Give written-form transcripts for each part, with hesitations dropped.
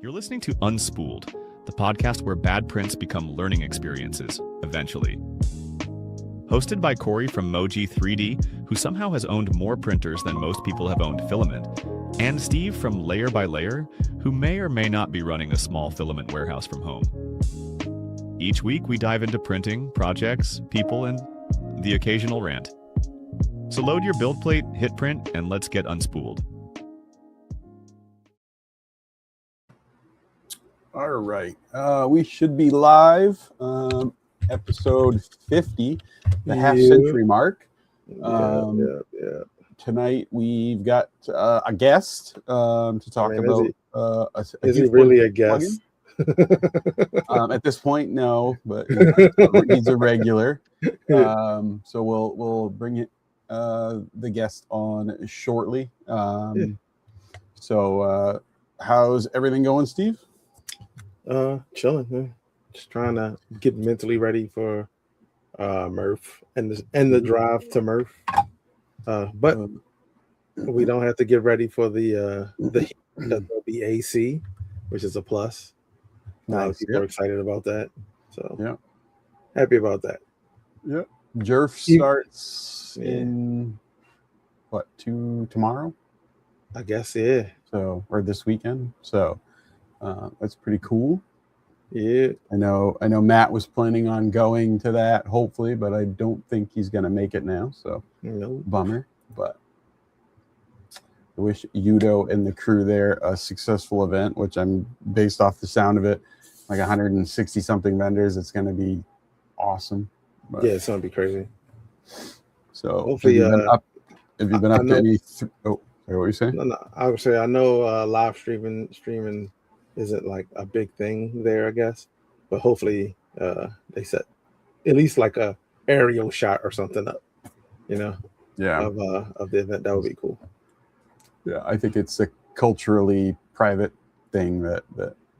You're listening to Unspooled, the podcast where bad prints become learning experiences, eventually. Hosted by Corey from Moji 3D, who somehow has owned more printers than most people have owned filament, and Steve from Layer by Layer, who may or may not be running a small filament warehouse from home. Each week we dive into printing, projects, people, and the occasional rant. So load your build plate, hit print, and let's get unspooled. All right, we should be live. Episode 50, the half-century mark. Tonight we've got a guest to talk about. Is he really a guest? At this point, no, but he's a regular. So we'll bring the guest on shortly. So how's everything going, Steve? Chilling, man. Just trying to get mentally ready for Murph and the drive to Murph. But we don't have to get ready for the AC, which is a plus. Nice. People are excited about that. So yeah, happy about that. Yeah. Jerf starts in tomorrow? I guess, yeah. So, or this weekend. So that's pretty cool. Yeah, I know Matt was planning on going to that, hopefully, but I don't think he's going to make it now. So bummer. But I wish Udo and the crew there a successful event, which I'm based off the sound of it, like 160 something vendors. It's going to be awesome. But, yeah, it's going to be crazy. So hopefully, have you been up to any? What were you saying? No, I would say I know live streaming isn't like a big thing there, I guess, but hopefully they set at least like a aerial shot or something up, of the event. That would be cool. Yeah, I think it's a culturally private thing that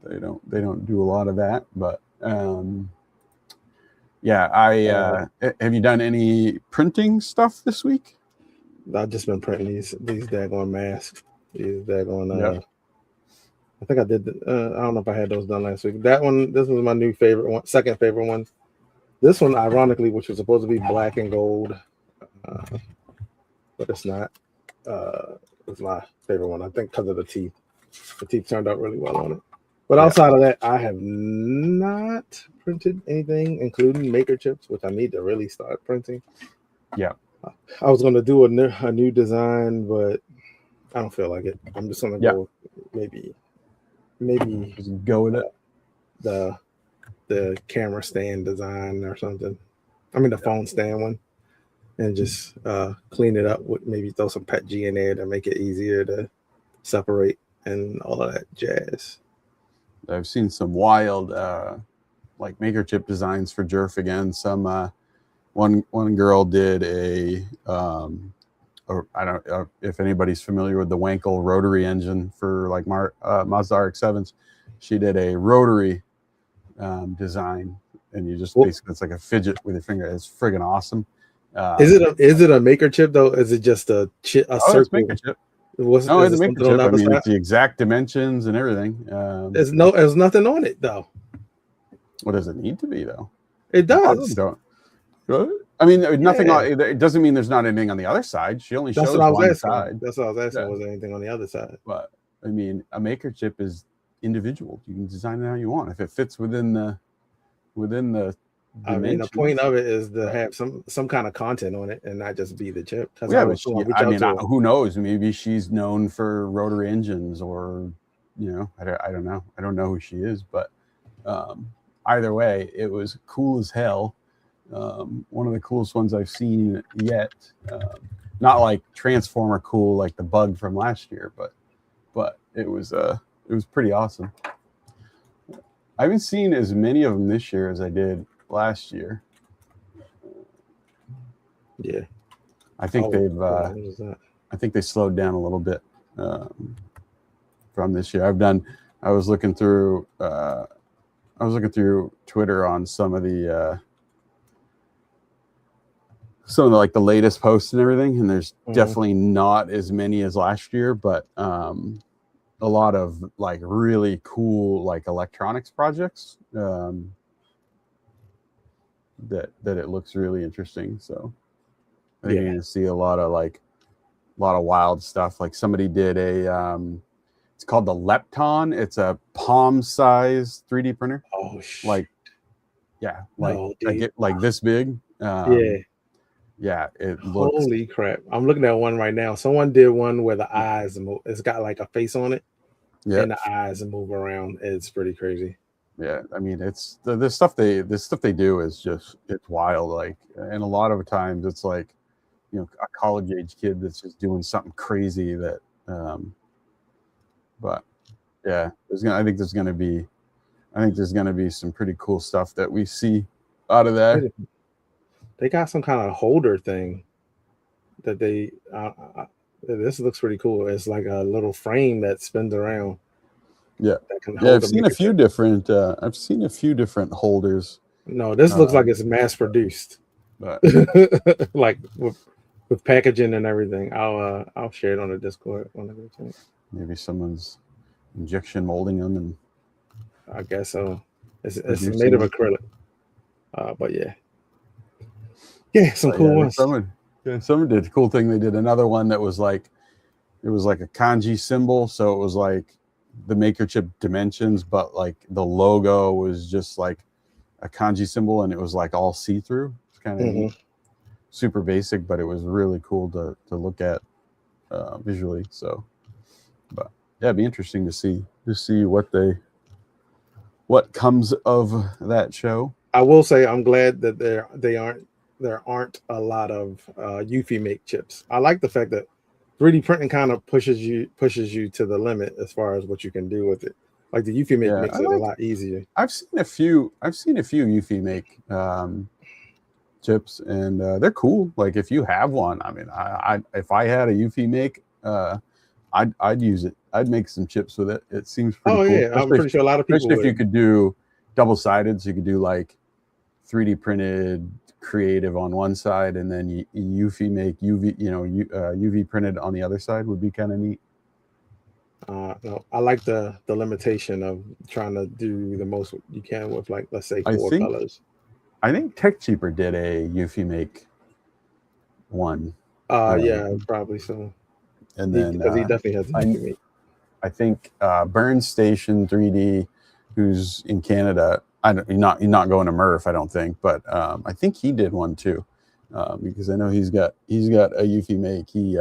they don't do a lot of that, but have you done any printing stuff this week? I've just been printing these daggone masks. These daggone I think I did. I don't know if I had those done last week. This was my new favorite one, second favorite one. This one, ironically, which was supposed to be black and gold, but it's not. It's my favorite one, I think, because of the teeth. The teeth turned out really well on it. But outside of that, I have not printed anything, including maker chips, which I need to really start printing. Yeah. I was going to do a new design, but I don't feel like it. I'm just going to go maybe just go with it. The camera stand design or something. I mean the phone stand one, and just clean it up with maybe throw some PETG in there to make it easier to separate and all of that jazz. I've seen some wild like maker chip designs for Jerf again. Some one girl did I don't know if anybody's familiar with the Wankel rotary engine for like Mazda RX-7s. She did a rotary design, and you just basically, it's like a fidget with your finger. It's friggin' awesome. Is it a maker chip though? Is it just a circle? It's maker chip. It's a maker chip. I mean, it's the exact dimensions and everything. There's nothing on it though. What does it need to be though? It does. Good. I mean, nothing. It doesn't mean there's not anything on the other side. She only shows one side. That's what I was asking. Was there anything on the other side? But I mean, a maker chip is individual. You can design it how you want. If it fits within the I mean, the point of it is to have some kind of content on it and not just be the chip. Who knows? Maybe she's known for rotary engines, or I don't know. I don't know who she is, but either way, it was cool as hell. One of the coolest ones I've seen yet. Not like Transformer cool like the bug from last year, but it was pretty awesome. I haven't seen as many of them this year as I did last year. Yeah, I think they slowed down a little bit from this year. I was looking through Twitter on some of the like the latest posts and everything, and there's definitely not as many as last year, but a lot of like really cool like electronics projects that it looks really interesting. So I think you're gonna see a lot of wild stuff. Like somebody did it's called the Lepton. It's a palm size 3D printer. Oh shit. Like I get like this big. Yeah, it looks. Holy crap! I'm looking at one right now. Someone did one where the eyes move. It's got like a face on it, and the eyes move around. It's pretty crazy. Yeah, I mean, it's the stuff they do is just, it's wild. Like, and a lot of times it's like, you know, a college age kid that's just doing something crazy that. But yeah, I think there's gonna be some pretty cool stuff that we see out of that. They got some kind of holder thing that they. This looks pretty cool. It's like a little frame that spins around. Yeah, I've seen a few different holders. No, this looks like it's mass produced, but like with packaging and everything. I'll share it on the Discord. Maybe someone's injection molding them, and I guess so. It's made of acrylic. But yeah, some cool ones. Someone did a cool thing. They did another one that was like, it was like a kanji symbol. So it was like the maker chip dimensions, but like the logo was just like a kanji symbol, and it was like all see-through. It's kind of super basic, but it was really cool to look at visually. So, but yeah, it'd be interesting to see what comes of that show. I will say I'm glad that there aren't a lot of Eufy make chips. I like the fact that 3D printing kind of pushes you to the limit as far as what you can do with it. Like the Eufy make makes it a lot easier. I've seen a few Eufy make chips, and they're cool. Like if you have one, I mean, if I had a Eufy make, I'd use it. I'd make some chips with it. It seems pretty cool. Yeah, I'm pretty sure a lot of people. Especially if you could do double-sided, so you could do like 3D printed creative on one side, and then Eufy make UV printed on the other side would be kind of neat. No, I like the limitation of trying to do the most you can with, like, let's say 4 colors. I think Tech Cheaper did a Eufy make one. Yeah, probably so. And then because he definitely has a Eufy make. I think Burn Station 3D, who's in Canada. You're not going to Murph, I don't think, but I think he did one too, because I know he's got a Eufy make. He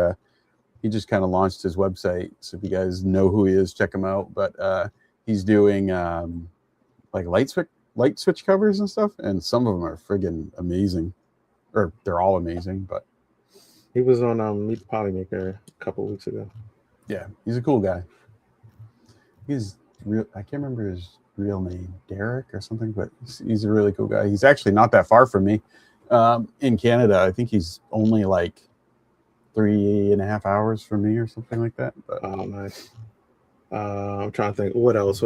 just kind of launched his website, so if you guys know who he is, check him out. But he's doing like light switch covers and stuff, and some of them are friggin' amazing, or they're all amazing. But he was on Meet the Polymaker a couple of weeks ago. Yeah, he's a cool guy. He's real. I can't remember his real name, Derek or something, but he's a really cool guy. He's actually not that far from me in Canada. I think he's only like 3.5 hours from me or something like that. But oh, nice. I'm trying to think what else.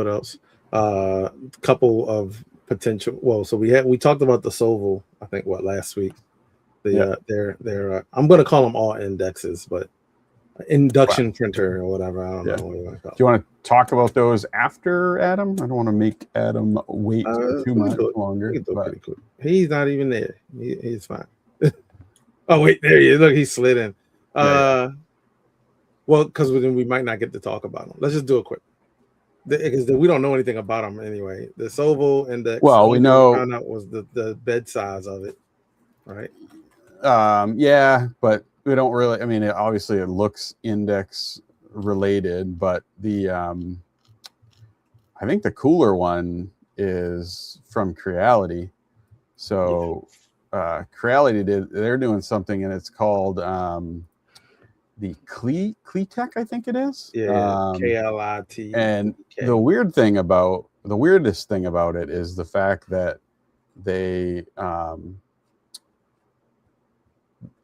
Couple of potential. Well, so we talked about the Soval, I think last week. They're I'm going to call them all indexes, but induction printer or whatever. I don't know what you want to call it. Do you want to talk about those after Adam? I don't want to make Adam wait too much longer. He's not even there. He's fine. Oh wait, there he is. Look, he slid in. Well, because then we might not get to talk about him. Let's just do it quick. Because we don't know anything about him anyway. The Soval index. Well, we know found out was the bed size of it, right? Yeah, but we don't really. I mean, obviously it looks index related, but the I think the cooler one is from Creality. So Creality they're doing something, and it's called the Cletech, I think it is. Yeah, KLIT. And the weirdest thing about it is the fact that they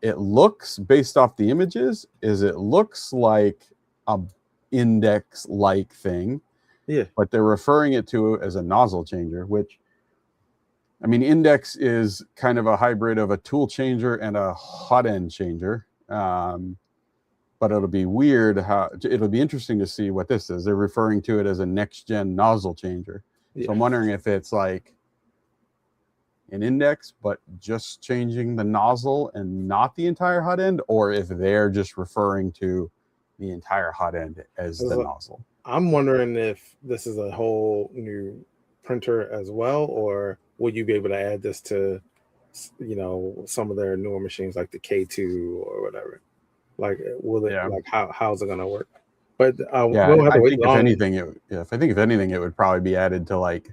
it looks, based off the images, it looks like a index-like thing. Yeah. But they're referring it to as a nozzle changer, which, I mean, index is kind of a hybrid of a tool changer and a hot end changer. but it'll be weird it'll be interesting to see what this is. They're referring to it as a next-gen nozzle changer. Yeah. So I'm wondering if it's like an index, but just changing the nozzle and not the entire hot end, or if they're just referring to the entire hot end as the nozzle. I'm wondering if this is a whole new printer as well, or would you be able to add this to, you know, some of their newer machines like the K2 or whatever? Like, will it? Like, how's it gonna work? But we'll have to wait long. If I think if anything, it would probably be added to like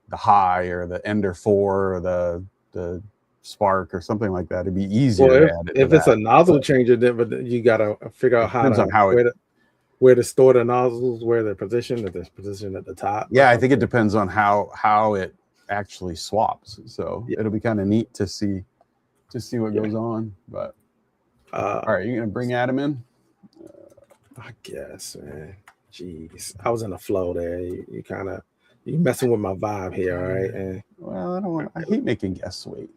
the High or the Ender 4 or the Spark or something like that. It'd be easier to add it. If it's a nozzle changer, then but you gotta figure out where to store the nozzles, where they're positioned, if they're positioned at the top. Yeah, I think it depends on how it actually swaps. So it'll be kind of neat to see what goes on. But all right, you gonna bring Adam in? I guess, man. Jeez, I was in a flow there. You messing with my vibe here, all right? And well, I hate making guests wait.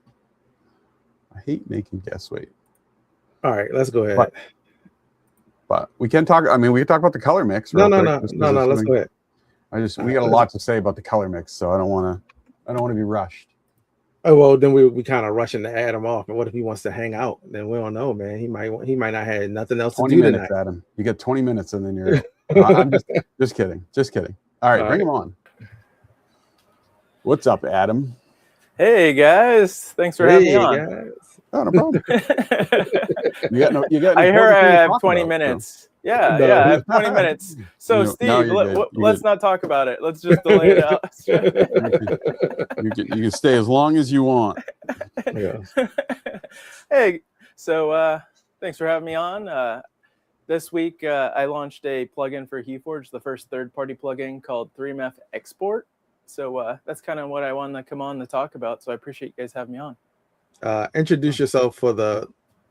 All right, let's go ahead. But we can talk. I mean, we can talk about the color mix. No. Let's go ahead. We got a lot to say about the color mix, so I don't want to be rushed. Oh well, then we kind of rushing to add him off. And what if he wants to hang out? Then we don't know, man. He might not have nothing else to do 20 minutes, tonight. Adam. You get 20 minutes, and then you're. I'm just kidding. All right, bring him on. What's up, Adam? Hey guys, thanks for having me on. Guys. Oh, no problem. you got I heard I have 20 minutes. So. Yeah, I have 20 minutes. So Steve, let's not talk about it. Let's just delay it out. You can stay as long as you want. Yeah. Hey, so thanks for having me on. This week I launched a plugin for HueForge, the first third-party plugin called 3MF Export. So that's kind of what I wanted to come on to talk about. So I appreciate you guys having me on. Introduce yourself for the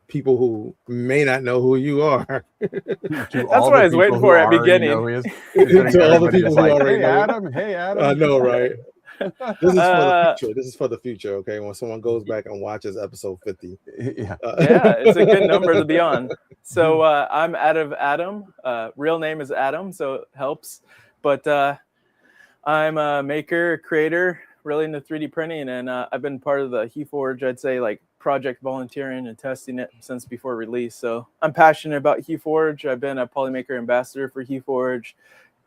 people who may not know who you are. That's what I was waiting for at the beginning. To all the people who already know. Hey, Adam. I know, right? This is for the future. This is for the future, okay? When someone goes back and watches episode 50. Yeah, it's a good number to be on. So I'm Additive Atom. Real name is Adam, so it helps. But I'm a maker, creator, really into 3D printing, and I've been part of the HueForge, I'd say, like project volunteering and testing it since before release. So I'm passionate about HueForge. I've been a Polymaker ambassador for HueForge,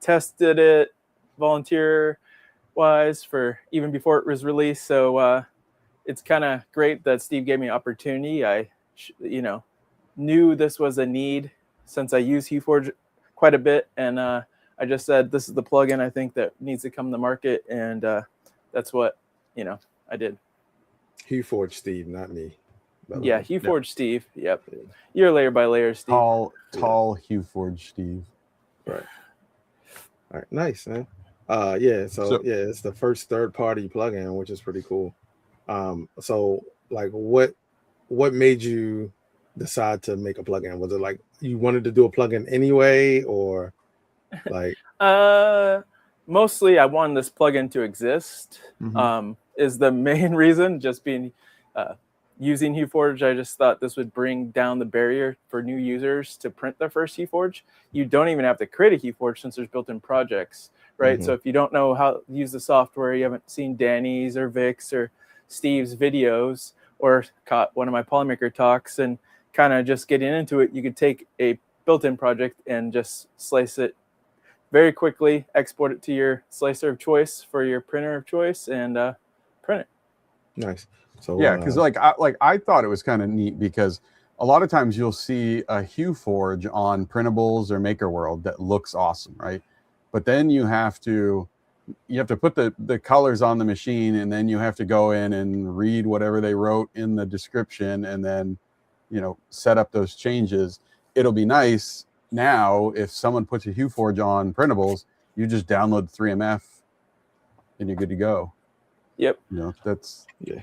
tested it volunteer-wise for even before it was released. So it's kind of great that Steve gave me an opportunity. I, knew this was a need since I use HueForge quite a bit, and I just said this is the plugin I think that needs to come to the market, and that's what I did. HueForge Steve, not me. Yeah, HueForge Steve. Yep. You're layer by layer, Steve. Tall HueForge Steve. Right. All right. Nice, man. It's the first third-party plugin, which is pretty cool. So like, what made you decide to make a plugin? Was it like you wanted to do a plugin anyway, or like? Mostly, I wanted this plugin to exist. Mm-hmm. Is the main reason. Just being using HueForge, I just thought this would bring down the barrier for new users to print their first HueForge. You don't even have to create a HueForge since there's built-in projects, right? Mm-hmm. So if you don't know how to use the software, you haven't seen Danny's or Vic's or Steve's videos, or caught one of my Polymaker talks and kind of just getting into it, you could take a built-in project and just slice it very quickly, export it to your slicer of choice for your printer of choice, and print it. Nice. So yeah, because I thought it was kind of neat because a lot of times you'll see a HueForge on printables or Maker World that looks awesome, right? But then you have to put the colors on the machine, and then you have to go in and read whatever they wrote in the description, and then set up those changes. It'll be nice now if someone puts a HueForge on printables, you just download the 3MF and you're good to go. Yep. I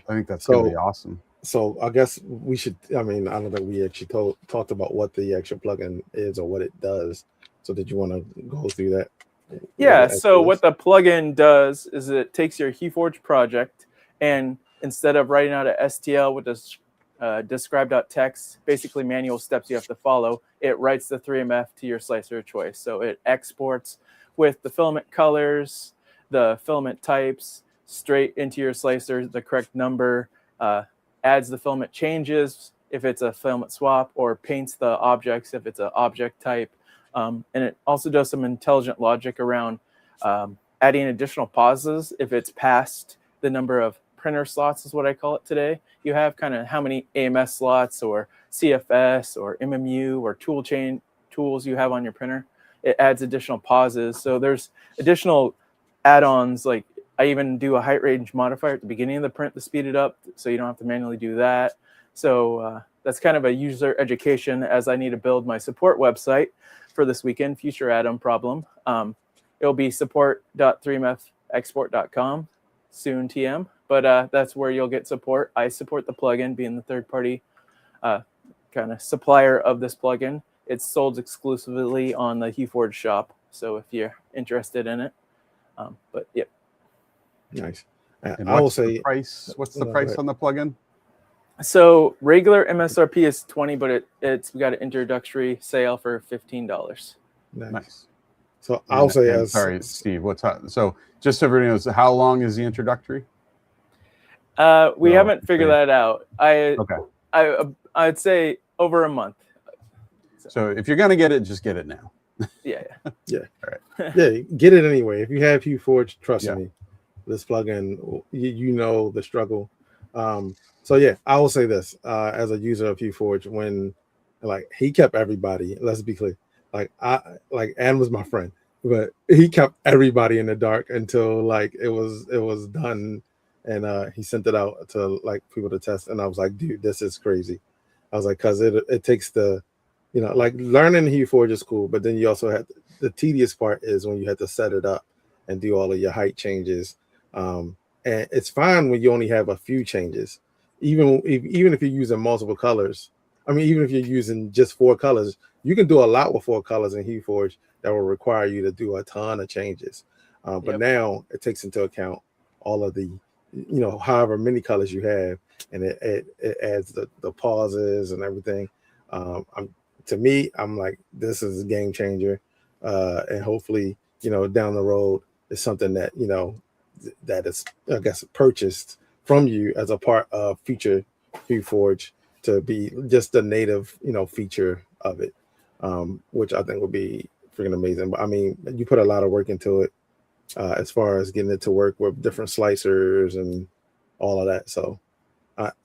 think that's gonna be awesome. So I guess we should. I don't think we actually talked about what the actual plugin is or what it does. So did you want to go through that? Yeah. So what the plugin does is it takes your HueForge project, and instead of writing out a STL with this describe.txt, basically manual steps you have to follow. It writes the 3MF to your slicer of choice. So it exports with the filament colors, the filament types, straight into your slicer, the correct number, adds the filament changes if it's a filament swap, or paints the objects if it's an object type. And it also does some intelligent logic around adding additional pauses if it's past the number of printer slots, is what I call it today. You have kind of how many AMS slots or CFS or MMU or tool chain tools you have on your printer. It adds additional pauses. So there's additional add-ons, like I even do a height range modifier at the beginning of the print to speed it up, so you don't have to manually do that. So that's kind of a user education as I need to build my support website for this weekend, Future Atom problem. It'll be support.3mfexport.com, soon TM, but that's where you'll get support. I support the plugin, being the third-party kind of supplier of this plugin. It's sold exclusively on the HueForge shop, so if you're interested in it. But yeah. Nice. And I will what's say, the price? What's the price on the plugin? So regular MSRP is 20, but we got an introductory sale for $15. Nice. So I'll say, sorry, Steve. So just so everybody knows, how long is the introductory? We haven't figured that out. Okay. I'd say over a month. So if you're gonna get it, just get it now. Yeah. All right. Yeah, get it anyway. If you have HueForge, trust me, this plugin, you know the struggle. So yeah, I will say this as a user of HueForge, when like he kept everybody, let's be clear, like Ann was my friend, but he kept everybody in the dark until like it was done, and he sent it out to like people to test, and I was like, dude, this is crazy. I was like, cause it takes the, like learning HueForge is cool, but then you also have the tedious part is when you have to set it up and do all of your height changes. And it's fine when you only have a few changes, even if you're using multiple colors. I mean, even if you're using just 4 colors, you can do a lot with 4 colors in HueForge that will require you to do a ton of changes. But now it takes into account all of the, however many colors you have, and it adds the pauses and everything. To me, I'm like, this is a game changer, and hopefully, down the road is something that that is, I guess, purchased from you as a part of future HueForge to be just the native, feature of it, which I think would be freaking amazing. But I mean, you put a lot of work into it as far as getting it to work with different slicers and all of that. So,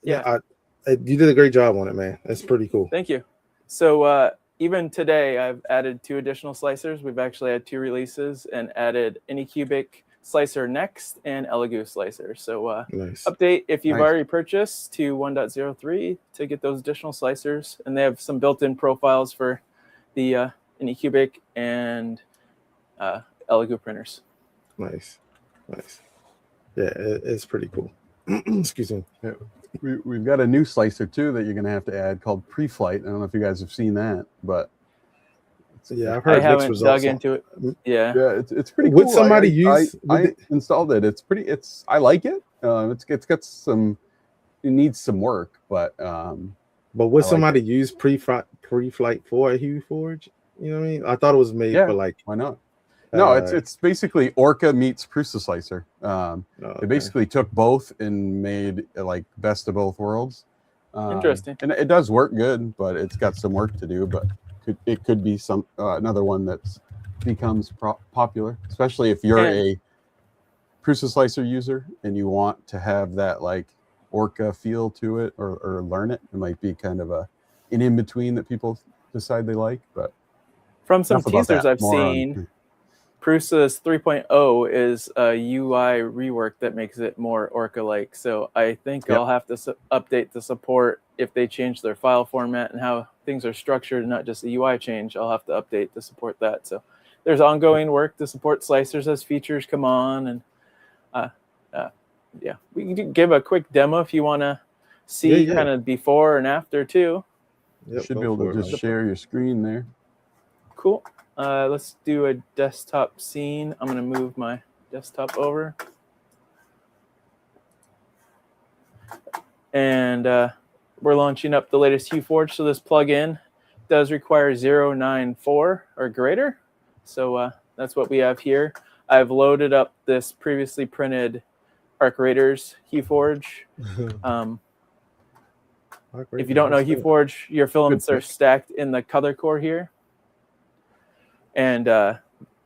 you did a great job on it, man. It's pretty cool. Thank you. So even today, I've added 2 additional slicers. We've actually had 2 releases and added Anycubic slicer next and Elegoo slicer. So nice. Update if you've already purchased to 1.03 to get those additional slicers. And they have some built-in profiles for the Anycubic and Elegoo printers. Nice. Yeah, it's pretty cool. Excuse me. Yeah. We've got a new slicer too that you're going to have to add called Pre-Flight. I don't know if you guys have seen that, but yeah, I've heard I haven't dug into it. Yeah, it's pretty cool. Would somebody use? I installed it. I like it. It's got some. It needs some work, but would somebody use Pre-Flight for a HueForge? You know what I mean? I thought it was made for like. Why not? No, it's basically Orca meets Prusa Slicer. They basically took both and made like best of both worlds. Interesting. And it does work good, but it's got some work to do. But it could be some another one that becomes popular, especially if you're a Prusa Slicer user and you want to have that like Orca feel to it or learn it. It might be kind of an in-between that people decide they like. But from some teasers I've seen, Prusa's 3.0 is a UI rework that makes it more Orca-like. So I think I'll have to update the support if they change their file format and how things are structured, not just a UI change. I'll have to update to support that. So there's ongoing work to support slicers as features come on. And we can give a quick demo if you want to see kind of before and after too. You should be able to just share your screen there. Cool. Let's do a desktop scene. I'm going to move my desktop over. And we're launching up the latest HueForge, so this plugin does require 094 or greater. So that's what we have here. I've loaded up this previously printed Arc Raiders HueForge. If you don't know HueForge, your filaments are stacked in the color core here. And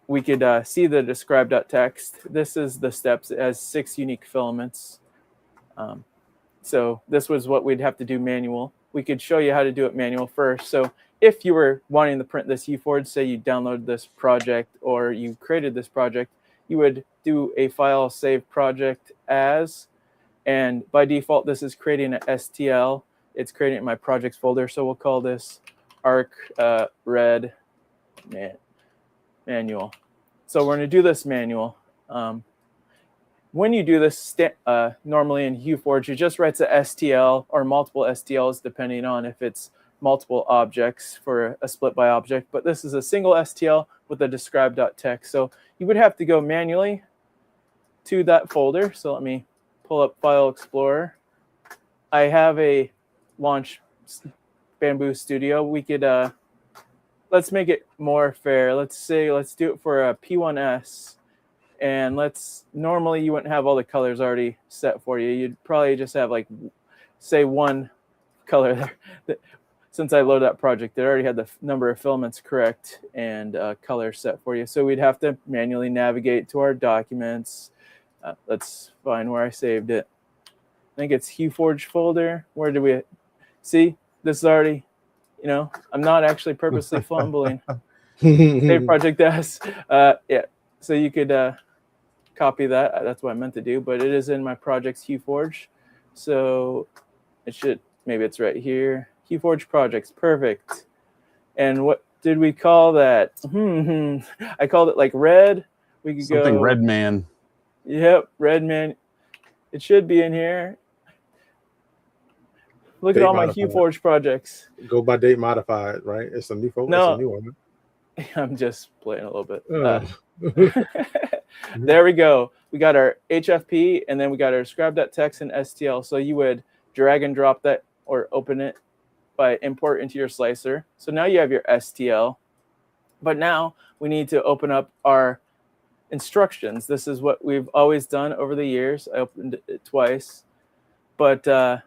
we could see the describe.txt. This is the steps. It has 6 unique filaments. So this was what we'd have to do manual. We could show you how to do it manual first. So if you were wanting to print this HueForge, say you downloaded this project or you created this project, you would do a file save project as, and by default, this is creating an STL. It's creating it in my projects folder. So we'll call this Arc Red Manual. So we're going to do this manual. When you do this normally in HueForge, it just writes a STL or multiple STLs depending on if it's multiple objects for a split by object. But this is a single STL with a describe.txt. So you would have to go manually to that folder. So let me pull up File Explorer. I have a launch Bamboo Studio. We could let's make it more fair. Let's do it for a P1S. And normally you wouldn't have all the colors already set for you. You'd probably just have like, say, one color there. Since I loaded that project, it already had the number of filaments correct and color set for you. So we'd have to manually navigate to our documents. Let's find where I saved it. I think it's HueForge folder. Where did we see? This is already, I'm not actually purposely fumbling. Save project as. Yeah. So you could copy that. That's what I meant to do, but it is in my projects HueForge. So maybe it's right here. HueForge projects, perfect. And what did we call that? I called it like red. We could something red man. Yep, red man. It should be in here. Look at all my HueForge projects. Go by date modified, right? It's a new folder. No, it's a new one. I'm just playing a little bit. There we go. We got our HFP, and then we got our describe.txt and STL. So you would drag and drop that or open it by import into your slicer. So now you have your STL. But now we need to open up our instructions. This is what we've always done over the years. I opened it twice. But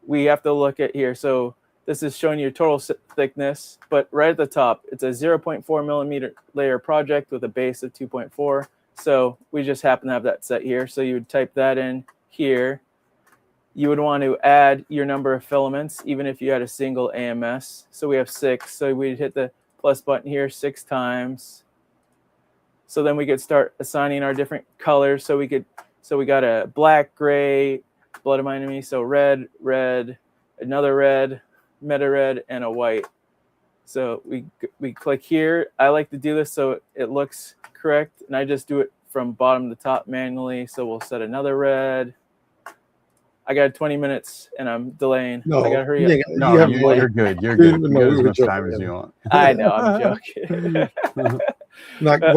we have to look at here. So this is showing your total thickness. But right at the top, it's a 0.4 millimeter layer project with a base of 2.4. So we just happen to have that set here. So you would type that in here. You would want to add your number of filaments, even if you had a single AMS. So we have 6. So we'd hit the plus button here 6 times. So then we could start assigning our different colors. So we got a black, gray, blood of my enemy. So red, another red, meta red, and a white. So we click here. I like to do this so it looks correct, and I just do it from bottom to top manually. So we'll set another red. I got 20 minutes and I'm delaying. No, I gotta hurry up. No, you're good. You're good. You got as much time as you want. I know, I'm joking. But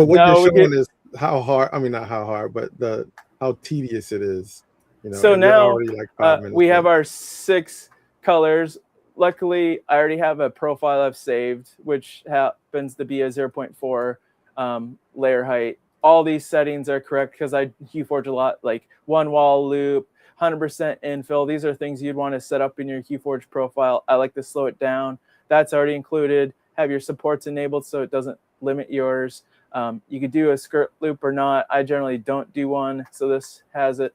what you're showing is how hard. I mean, not how hard, but how tedious it is. So now like 5 minutes we have our 6 colors. Luckily, I already have a profile I've saved, which happens to be a 0.4 layer height. All these settings are correct because I HueForge a lot, like one wall loop, 100% infill. These are things you'd want to set up in your HueForge profile. I like to slow it down. That's already included. Have your supports enabled so it doesn't limit yours. You could do a skirt loop or not. I generally don't do one, so this has it.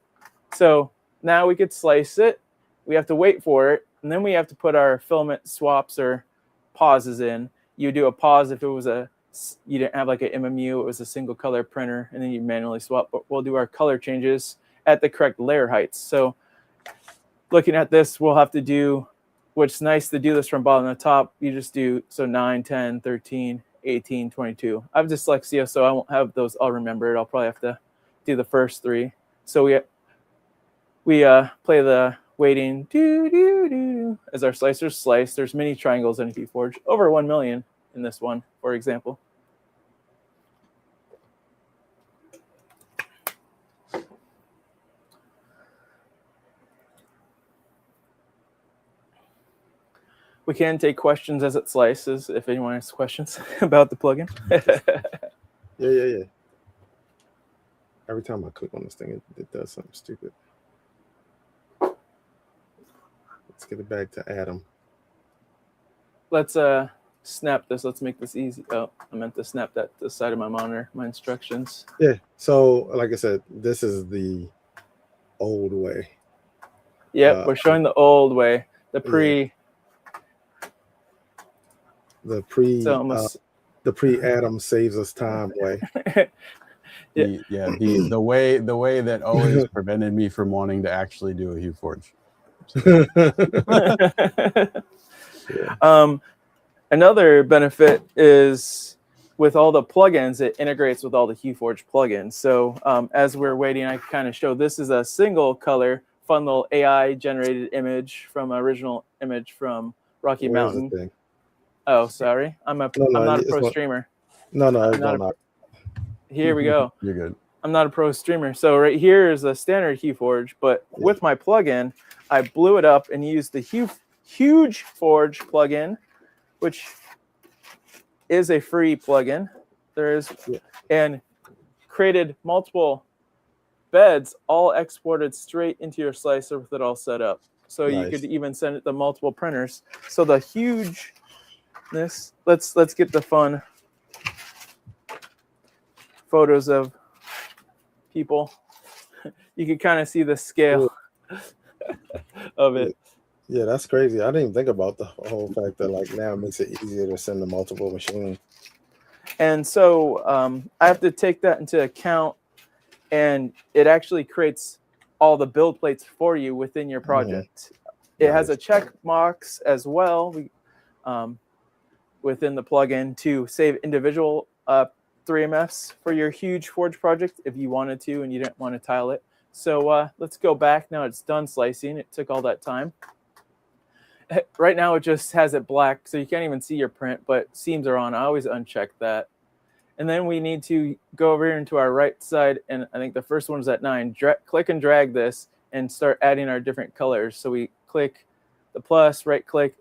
So now we could slice it. We have to wait for it, and then we have to put our filament swaps or pauses in. You do a pause if it was you didn't have like an MMU, it was a single color printer, and then you manually swap. But we'll do our color changes at the correct layer heights. So looking at this, we'll have to do, what's nice to do this from bottom to top, you just do, so 9, 10, 13, 18, 22. I have dyslexia, so I won't have those all remembered. I'll probably have to do the first 3. So we play the waiting as our slicers slice. There's many triangles in HueForge, over 1 million in this one, for example. We can take questions as it slices if anyone has questions about the plugin. Yeah. Every time I click on this thing, it does something stupid. Let's get it back to Atom. Let's snap this. Let's make this easy. Oh, I meant to snap that to the side of my monitor, my instructions. Yeah. So, like I said, this is the old way. Yep, we're showing the old way, the pre. The pre-Atom saves us time way. The way that always prevented me from wanting to actually do a HueForge. Another benefit is with all the plugins, it integrates with all the HueForge plugins. So as we're waiting, I kind of show this is a single color fun little AI generated image from an original image from Rocky Mountain. Oh, sorry. I'm not a pro streamer. No. Here we go. You're good. I'm not a pro streamer. So right here is a standard HueForge, but with my plugin, I blew it up and used the HueForge plugin, which is a free plugin. And created multiple beds, all exported straight into your slicer with it all set up. So you could even send it to multiple printers. So the hugeness, let's get the fun photos of people. You can kind of see the scale of it. Yeah, that's crazy. I didn't even think about the whole fact that like now it makes it easier to send to multiple machines. And so I have to take that into account, and it actually creates all the build plates for you within your project. It has a check box as well within the plugin to save individual 3MFs for your HueForge project if you wanted to and you didn't want to tile it. So let's go back. Now it's done slicing. It took all that time. Right now it just has it black, so you can't even see your print, but seams are on. I always uncheck that. And then we need to go over here into our right side, and I think the first one's at 9. Click and drag this and start adding our different colors. So we click the plus, right click,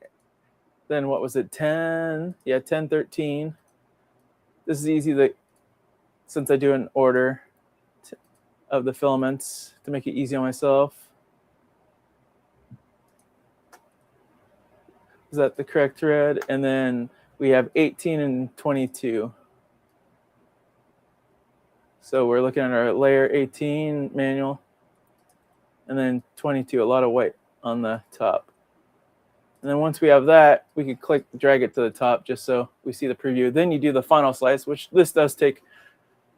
then what was it, 10? Yeah, 10, 13. This is easy since I do an order of the filaments to make it easy on myself. Is that the correct thread? And then we have 18 and 22. So we're looking at our layer 18 manual, and then 22, a lot of white on the top. And then once we have that, we can click, drag it to the top just so we see the preview. Then you do the final slice, which this does take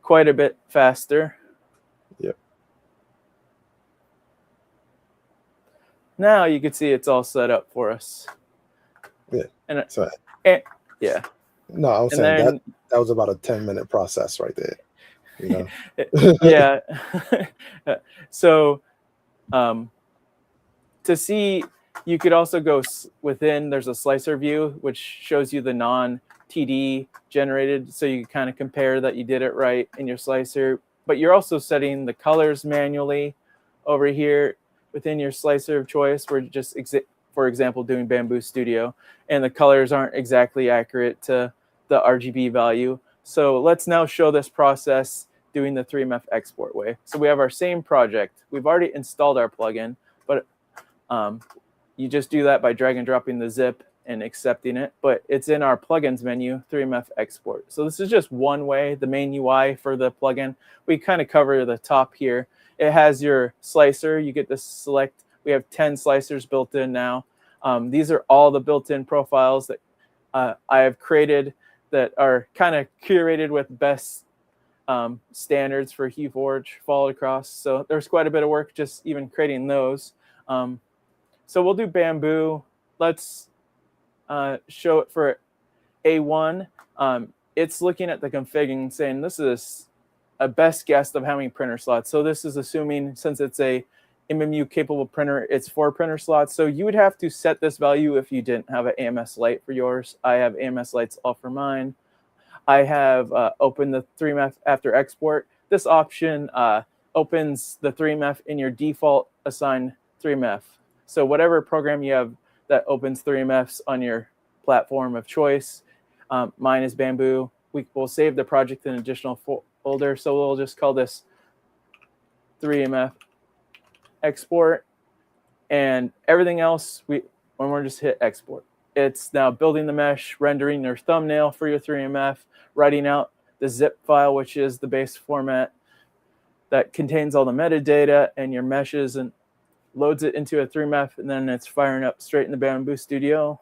quite a bit faster. Yep. Now you can see it's all set up for us. Yeah. And yeah. No, I was saying that was about a 10-minute process right there. You know? Yeah. So to see, you could also go within, there's a slicer view, which shows you the non-TD generated. So you can kind of compare that you did it right in your slicer. But you're also setting the colors manually over here within your slicer of choice. We're just, for example, doing Bamboo Studio, and the colors aren't exactly accurate to the RGB value. So let's now show this process doing the 3MF export way. So we have our same project. We've already installed our plugin, but you just do that by drag and dropping the zip and accepting it. But it's in our plugins menu, 3MF export. So this is just one way, the main UI for the plugin. We kind of cover the top here. It has your slicer. You get to select. We have 10 slicers built in now. These are all the built-in profiles that I have created that are kind of curated with best standards for HueForge followed across. So there's quite a bit of work just even creating those. So we'll do Bamboo. Let's show it for A1. It's looking at the config and saying this is a best guess of how many printer slots. So this is assuming, since it's a MMU capable printer, it's 4 printer slots. So you would have to set this value if you didn't have an AMS light for yours. I have AMS lights all for mine. I have opened the 3MF after export. This option opens the 3MF in your default assigned 3MF. So whatever program you have that opens 3MFs on your platform of choice. Mine is Bamboo. We will save the project in an additional folder. So we'll just call this 3MF export, and everything else, when we're just hit export, it's now building the mesh, rendering your thumbnail for your 3MF, writing out the zip file, which is the base format that contains all the metadata and your meshes, and loads it into a 3MF, and then it's firing up straight in the Bamboo Studio.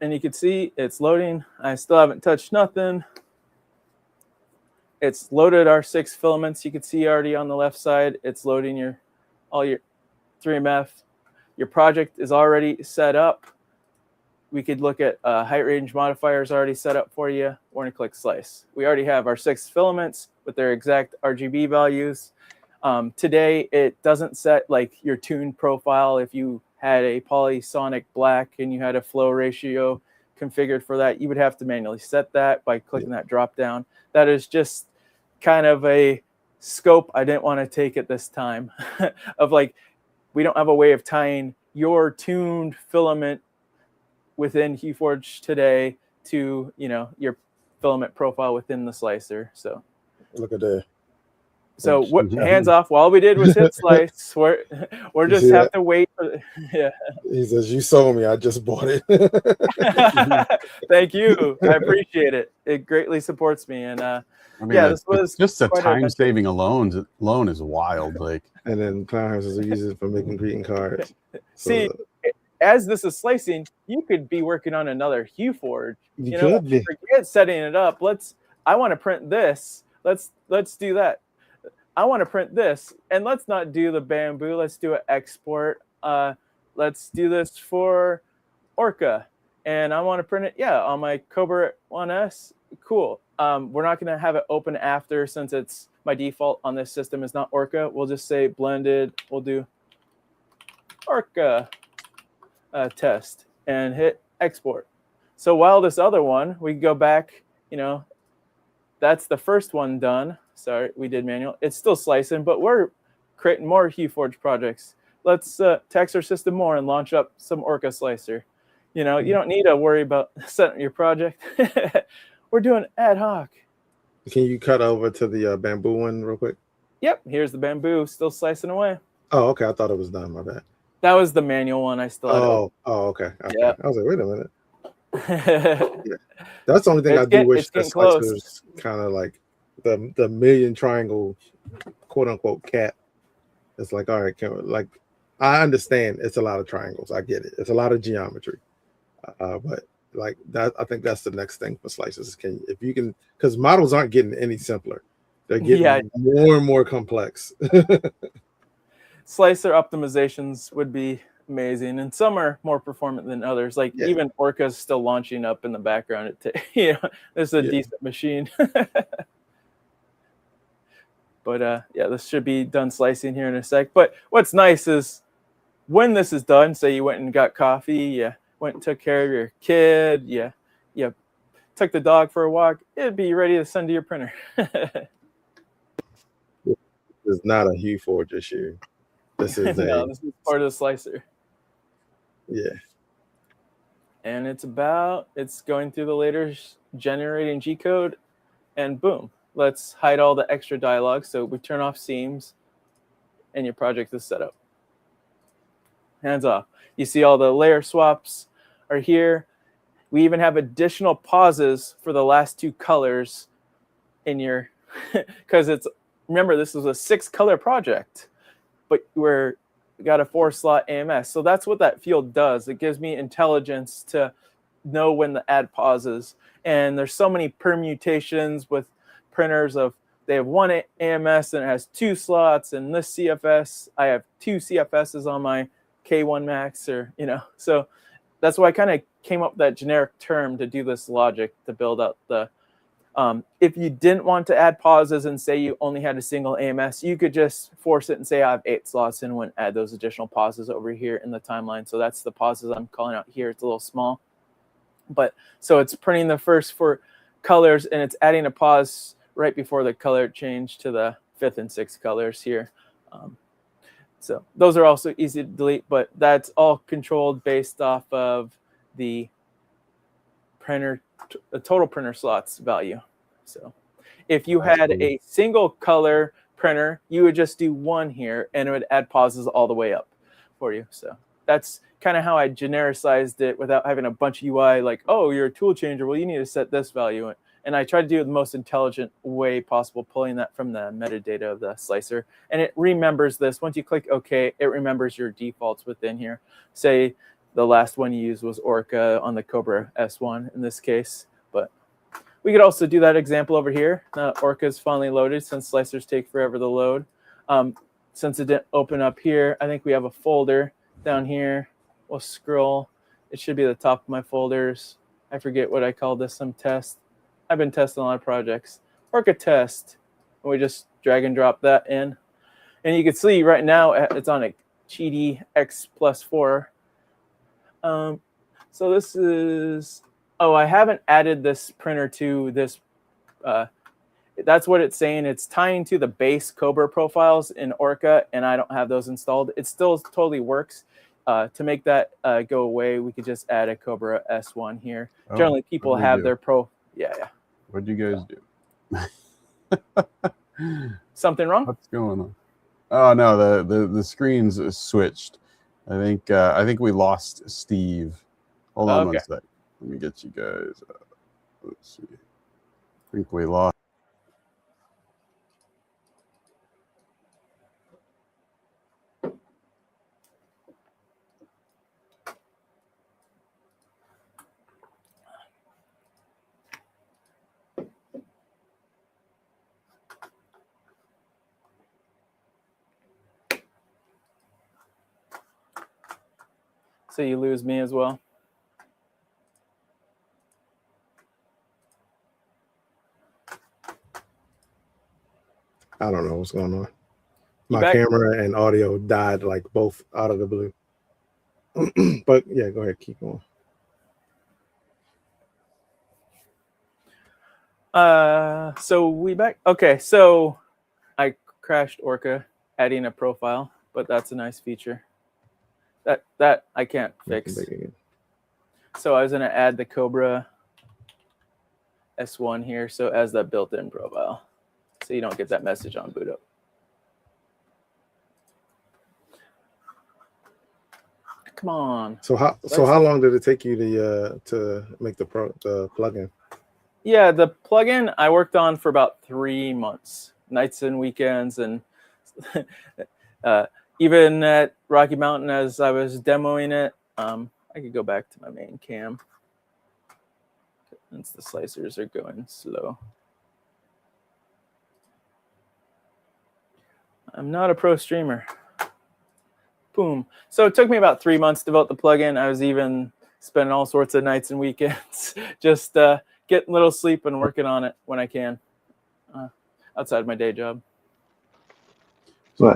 And you can see it's loading. I still haven't touched nothing. It's loaded our 6 filaments. You can see already on the left side, it's loading all your 3MF. Your project is already set up. We could look at height range modifiers already set up for you. We're going to click slice. We already have our 6 filaments with their exact RGB values. Today, it doesn't set like your tune profile. If you had a polysonic black and you had a flow ratio configured for that, you would have to manually set that by clicking that drop down. That is just kind of a scope I didn't want to take at this time of like, we don't have a way of tying your tuned filament within HueForge today to, your filament profile within the slicer. So look at that. So hands off. All we did was hit slice. We're just have to wait for yeah. He says, "You sold me. I just bought it." Thank you. I appreciate it. It greatly supports me. And this was just the time saving alone is wild. Like, and then Clownhouse uses it for making greeting cards. See, as this is slicing, you could be working on another HueForge. Forget setting it up. I want to print this. Let's do that. I want to print this, and let's not do the Bamboo. Let's do an export. Let's do this for Orca, and I want to print it, on my Cobra 1S. Cool. We're not going to have it open after, since it's my default on this system is not Orca. We'll just say blended. We'll do Orca test and hit export. So while this other one, we go back, that's the first one done. Sorry, we did manual. It's still slicing, but we're creating more HueForge projects. Let's tax our system more and launch up some Orca slicer. You don't need to worry about setting your project. We're doing ad hoc. Can you cut over to the Bamboo one real quick? Yep, here's the Bamboo still slicing away. Oh, okay. I thought it was done. My bad. That was the manual one. I still had okay. Yeah. I was like, wait a minute. Yeah. That's the only thing I do wish the slicers kind of like the million triangle, quote unquote, cat. It's like, all right, I understand it's a lot of triangles. I get it. It's a lot of geometry. But like that, I think that's the next thing for slices. Because models aren't getting any simpler. They're getting more and more complex. Slicer optimizations would be amazing, and some are more performant than others. Like even Orca's still launching up in the background. This is a decent machine. But this should be done slicing here in a sec. But what's nice is when this is done, say you went and got coffee, you went and took care of your kid, you took the dog for a walk, it'd be ready to send to your printer. It's not a HueForge issue. This is this is part of the slicer. Yeah. And it's going through the laters, generating G code, and boom. Let's hide all the extra dialogue. So we turn off seams, and your project is set up. Hands off. You see all the layer swaps are here. We even have additional pauses for the last 2 colors in your, because remember, this was a 6-color project, but we got a 4-slot AMS. So that's what that field does. It gives me intelligence to know when to add pauses. And there's so many permutations with printers they have 1 AMS and it has 2 slots, and this CFS, I have 2 CFSs on my K1 Max, so that's why I kind of came up with that generic term to do this logic to build out the, if you didn't want to add pauses and say you only had a single AMS, you could just force it and say I have 8 slots and wouldn't add those additional pauses over here in the timeline. So that's the pauses I'm calling out here. It's a little small, but so it's printing the first 4 colors and it's adding a pause right before the color change to the 5th and 6th colors here. So those are also easy to delete, but that's all controlled based off of the total printer slots value. So if you had a single color printer, you would just do 1 here, and it would add pauses all the way up for you. So that's kind of how I genericized it without having a bunch of UI like, oh, you're a tool changer. Well, you need to set this value. And I try to do it the most intelligent way possible, pulling that from the metadata of the slicer. And it remembers this. Once you click OK, it remembers your defaults within here. Say the last one you used was Orca on the Cobra S1 in this case. But we could also do that example over here. Orca is finally loaded since slicers take forever to load. Since it didn't open up here, I think we have a folder down here. We'll scroll. It should be at the top of my folders. I forget what I call this, some test. I've been testing a lot of projects. Orca test. And we just drag and drop that in. And you can see right now it's on a GD X+4. So this is, I haven't added this printer to this. That's what it's saying. It's tying to the base Cobra profiles in Orca, and I don't have those installed. It still totally works. To make that go away, we could just add a Cobra S1 here. Generally, people have their Yeah. What'd you guys do? Something wrong? What's going on? Oh no, the screens switched. I think we lost Steve. Hold on 1 sec. Let me get you guys. Let's see. I think we lost. So you lose me as well. I don't know what's going on. My camera and audio died like both out of the blue. But yeah, go ahead, keep going. So we back. Okay, so I crashed Orca adding a profile, but that's a nice feature. That I can't fix. So I was gonna add the Cobra S1 here, so as that built-in profile, so you don't get that message on boot up. Come on. So how long did it take you to make the plugin? Yeah, the plugin I worked on for about 3 months, nights and weekends, and even at Rocky Mountain as I was demoing it. I could go back to my main cam since the slicers are going slow. I'm not a pro streamer. Boom. So it took me about 3 months to develop the plugin. I was even spending all sorts of nights and weekends just getting little sleep and working on it when I can outside my day job. So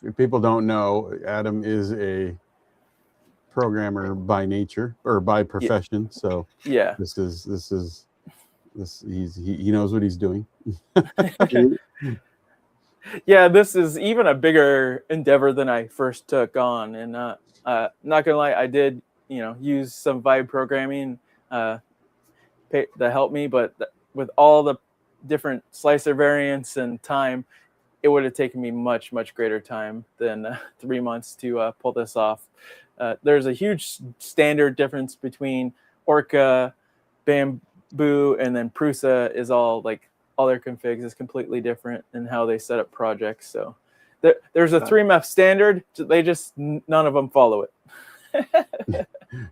if people don't know, Adam is a programmer by nature or by profession. Yeah. So yeah, he knows what he's doing. Yeah, this is even a bigger endeavor than I first took on, and not gonna lie, I did use some vibe programming that helped me, but with all the different slicer variants and time, it would have taken me much greater time than 3 months to pull this off. There's a huge standard difference between Orca, Bamboo, and then Prusa is all their configs is completely different in how they set up projects. So there's a 3MEF standard. They just, none of them follow it.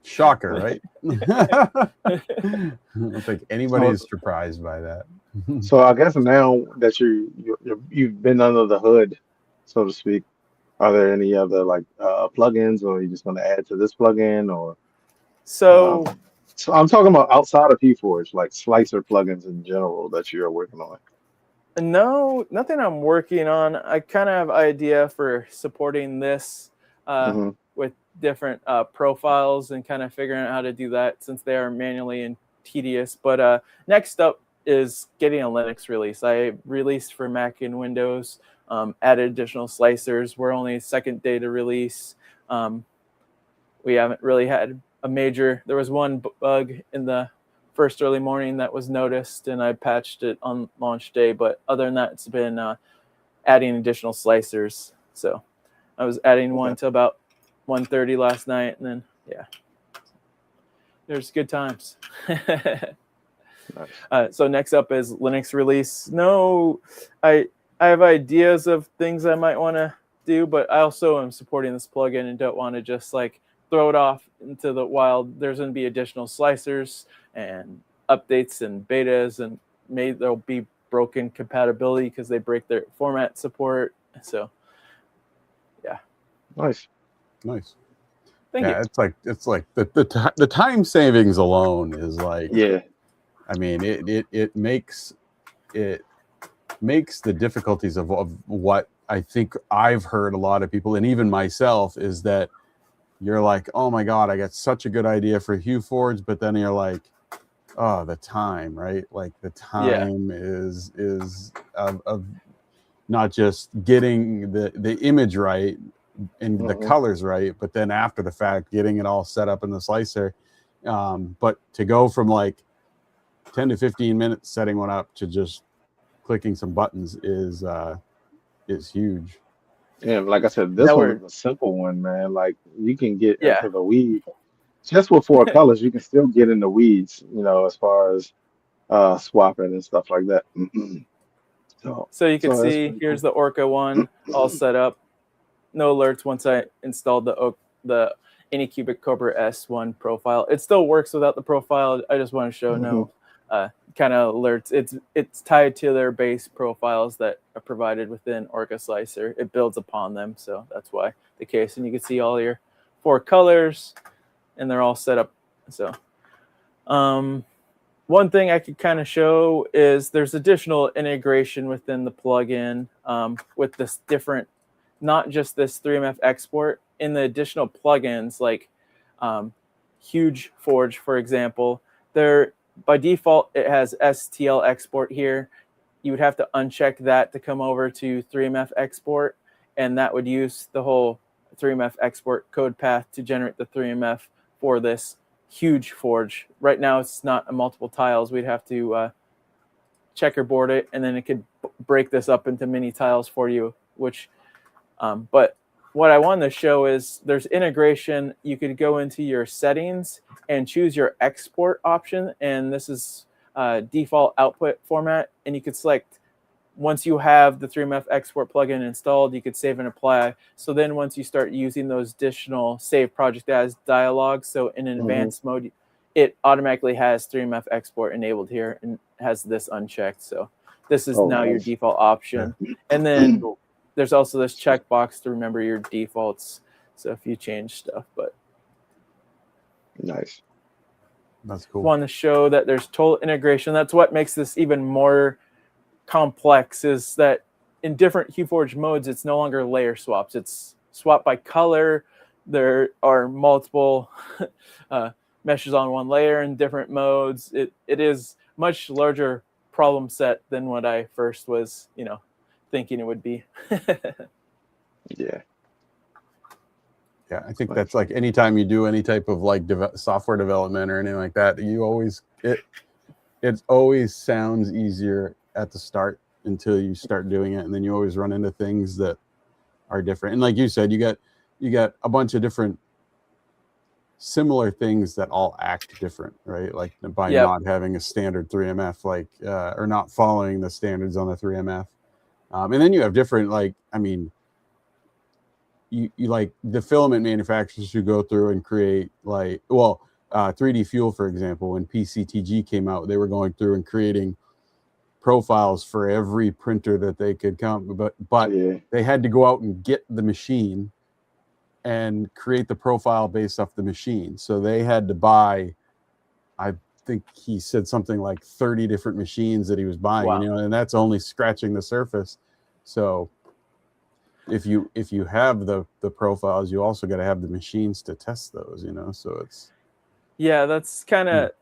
Shocker, right? I don't think anybody's surprised by that. So I guess now that you've been under the hood, so to speak, are there any other plugins, or are you just going to add to this plugin, or? So I'm talking about outside of HueForge, like slicer plugins in general that you're working on. No, nothing I'm working on. I kind of have an idea for supporting this with different profiles and kind of figuring out how to do that since they are manually and tedious. But next up, is getting a Linux release. I released for Mac and Windows, added additional slicers. We're only second day to release. We haven't really had a major. There was one bug in the first early morning that was noticed, and I patched it on launch day. But other than that, it's been adding additional slicers. So I was adding one to about 1:30 last night, and then there's good times. Nice. So next up is Linux release. No, I have ideas of things I might want to do, but I also am supporting this plugin and don't want to just like throw it off into the wild. There's going to be additional slicers and updates and betas, and maybe there'll be broken compatibility because they break their format support. So Nice. Thank you. It's like the time savings alone is like, I mean, it makes the difficulties of what I think I've heard a lot of people, and even myself, is that you're like, oh my God, I got such a good idea for HueForge, but then you're like, oh, the time, right? Like the time is of not just getting the image right and the colors right, but then after the fact, getting it all set up in the slicer. But to go from like 10 to 15 minutes setting one up to just clicking some buttons is huge. Yeah, like I said, this one is a simple one, man. Like you can get into the weeds. Just with 4 colors, you can still get in the weeds, you know, as far as swapping and stuff like that. So you can see here's the Orca one all set up. No alerts once I installed the Anycubic Cobra S1 profile. It still works without the profile. I just want to show no kind of alerts. It's tied to their base profiles that are provided within Orca Slicer. It builds upon them, so that's why the case. And you can see all your 4 colors, and they're all set up. So one thing I could kind of show is there's additional integration within the plugin with this different, not just this 3MF export. In the additional plugins like HueForge, for example, by default it has STL export here. You would have to uncheck that to come over to 3MF export, and that would use the whole 3MF export code path to generate the 3MF for this HueForge. Right now it's not a multiple tiles. We'd have to checkerboard it, and then it could break this up into mini tiles for you, which but what I wanted to show is there's integration. You could go into your settings and choose your export option, and this is default output format, and you could select, once you have the 3MF export plugin installed, you could save and apply. So then once you start using those additional save project as dialogues, so in an advanced mode, it automatically has 3MF export enabled here and has this unchecked. So this is now your default option. And then there's also this checkbox to remember your defaults. So if you change stuff, but nice. That's cool. Want to show that there's total integration. That's what makes this even more complex, is that in different HueForge modes, it's no longer layer swaps. It's swapped by color. There are multiple meshes on one layer in different modes. It is much larger problem set than what I first was, thinking it would be. Yeah, I think that's like anytime you do any type of like software development or anything like that, you always it always sounds easier at the start until you start doing it, and then you always run into things that are different. And like you said, you got a bunch of different similar things that all act different, right? Like by not having a standard 3MF, like or not following the standards on the 3MF. And then you have different, like, I mean, you like the filament manufacturers who go through and create, like, 3D Fuel, for example, when PCTG came out, they were going through and creating profiles for every printer that they could come, but they had to go out and get the machine and create the profile based off the machine. So they had to buy, I think he said something like 30 different machines that he was buying, and that's only scratching the surface. So if you have the profiles, you also got to have the machines to test those, so it's that's kind of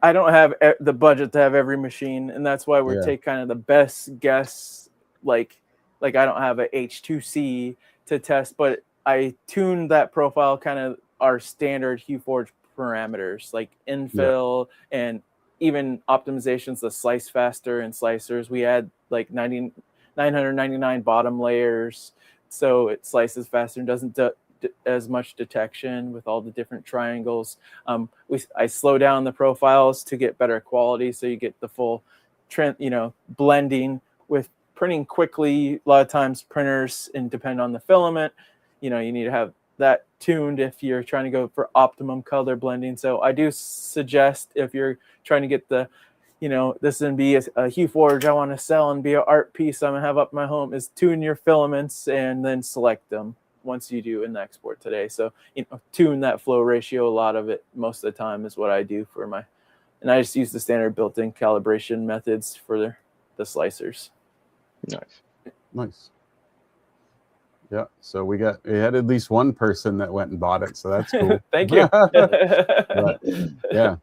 I don't have the budget to have every machine, and that's why we take kind of the best guess. Like I don't have a H2C to test, but I tuned that profile kind of our standard HueForge parameters, like infill and even optimizations, the slice faster and slicers. We add like 999 bottom layers, so it slices faster and doesn't as much detection with all the different triangles. I slow down the profiles to get better quality, so you get the full trend, blending with printing quickly. A lot of times printers, and depend on the filament, you need to have that tuned if you're trying to go for optimum color blending. So I do suggest, if you're trying to get the, this is going to be a HueForge I want to sell and be an art piece I'm going to have up my home, is tune your filaments and then select them once you do an export today. So, tune that flow ratio. A lot of it, most of the time, is what I do for my, and I just use the standard built-in calibration methods for the slicers. Nice. Yeah, so we had at least one person that went and bought it, so that's cool. Thank you. But, yeah,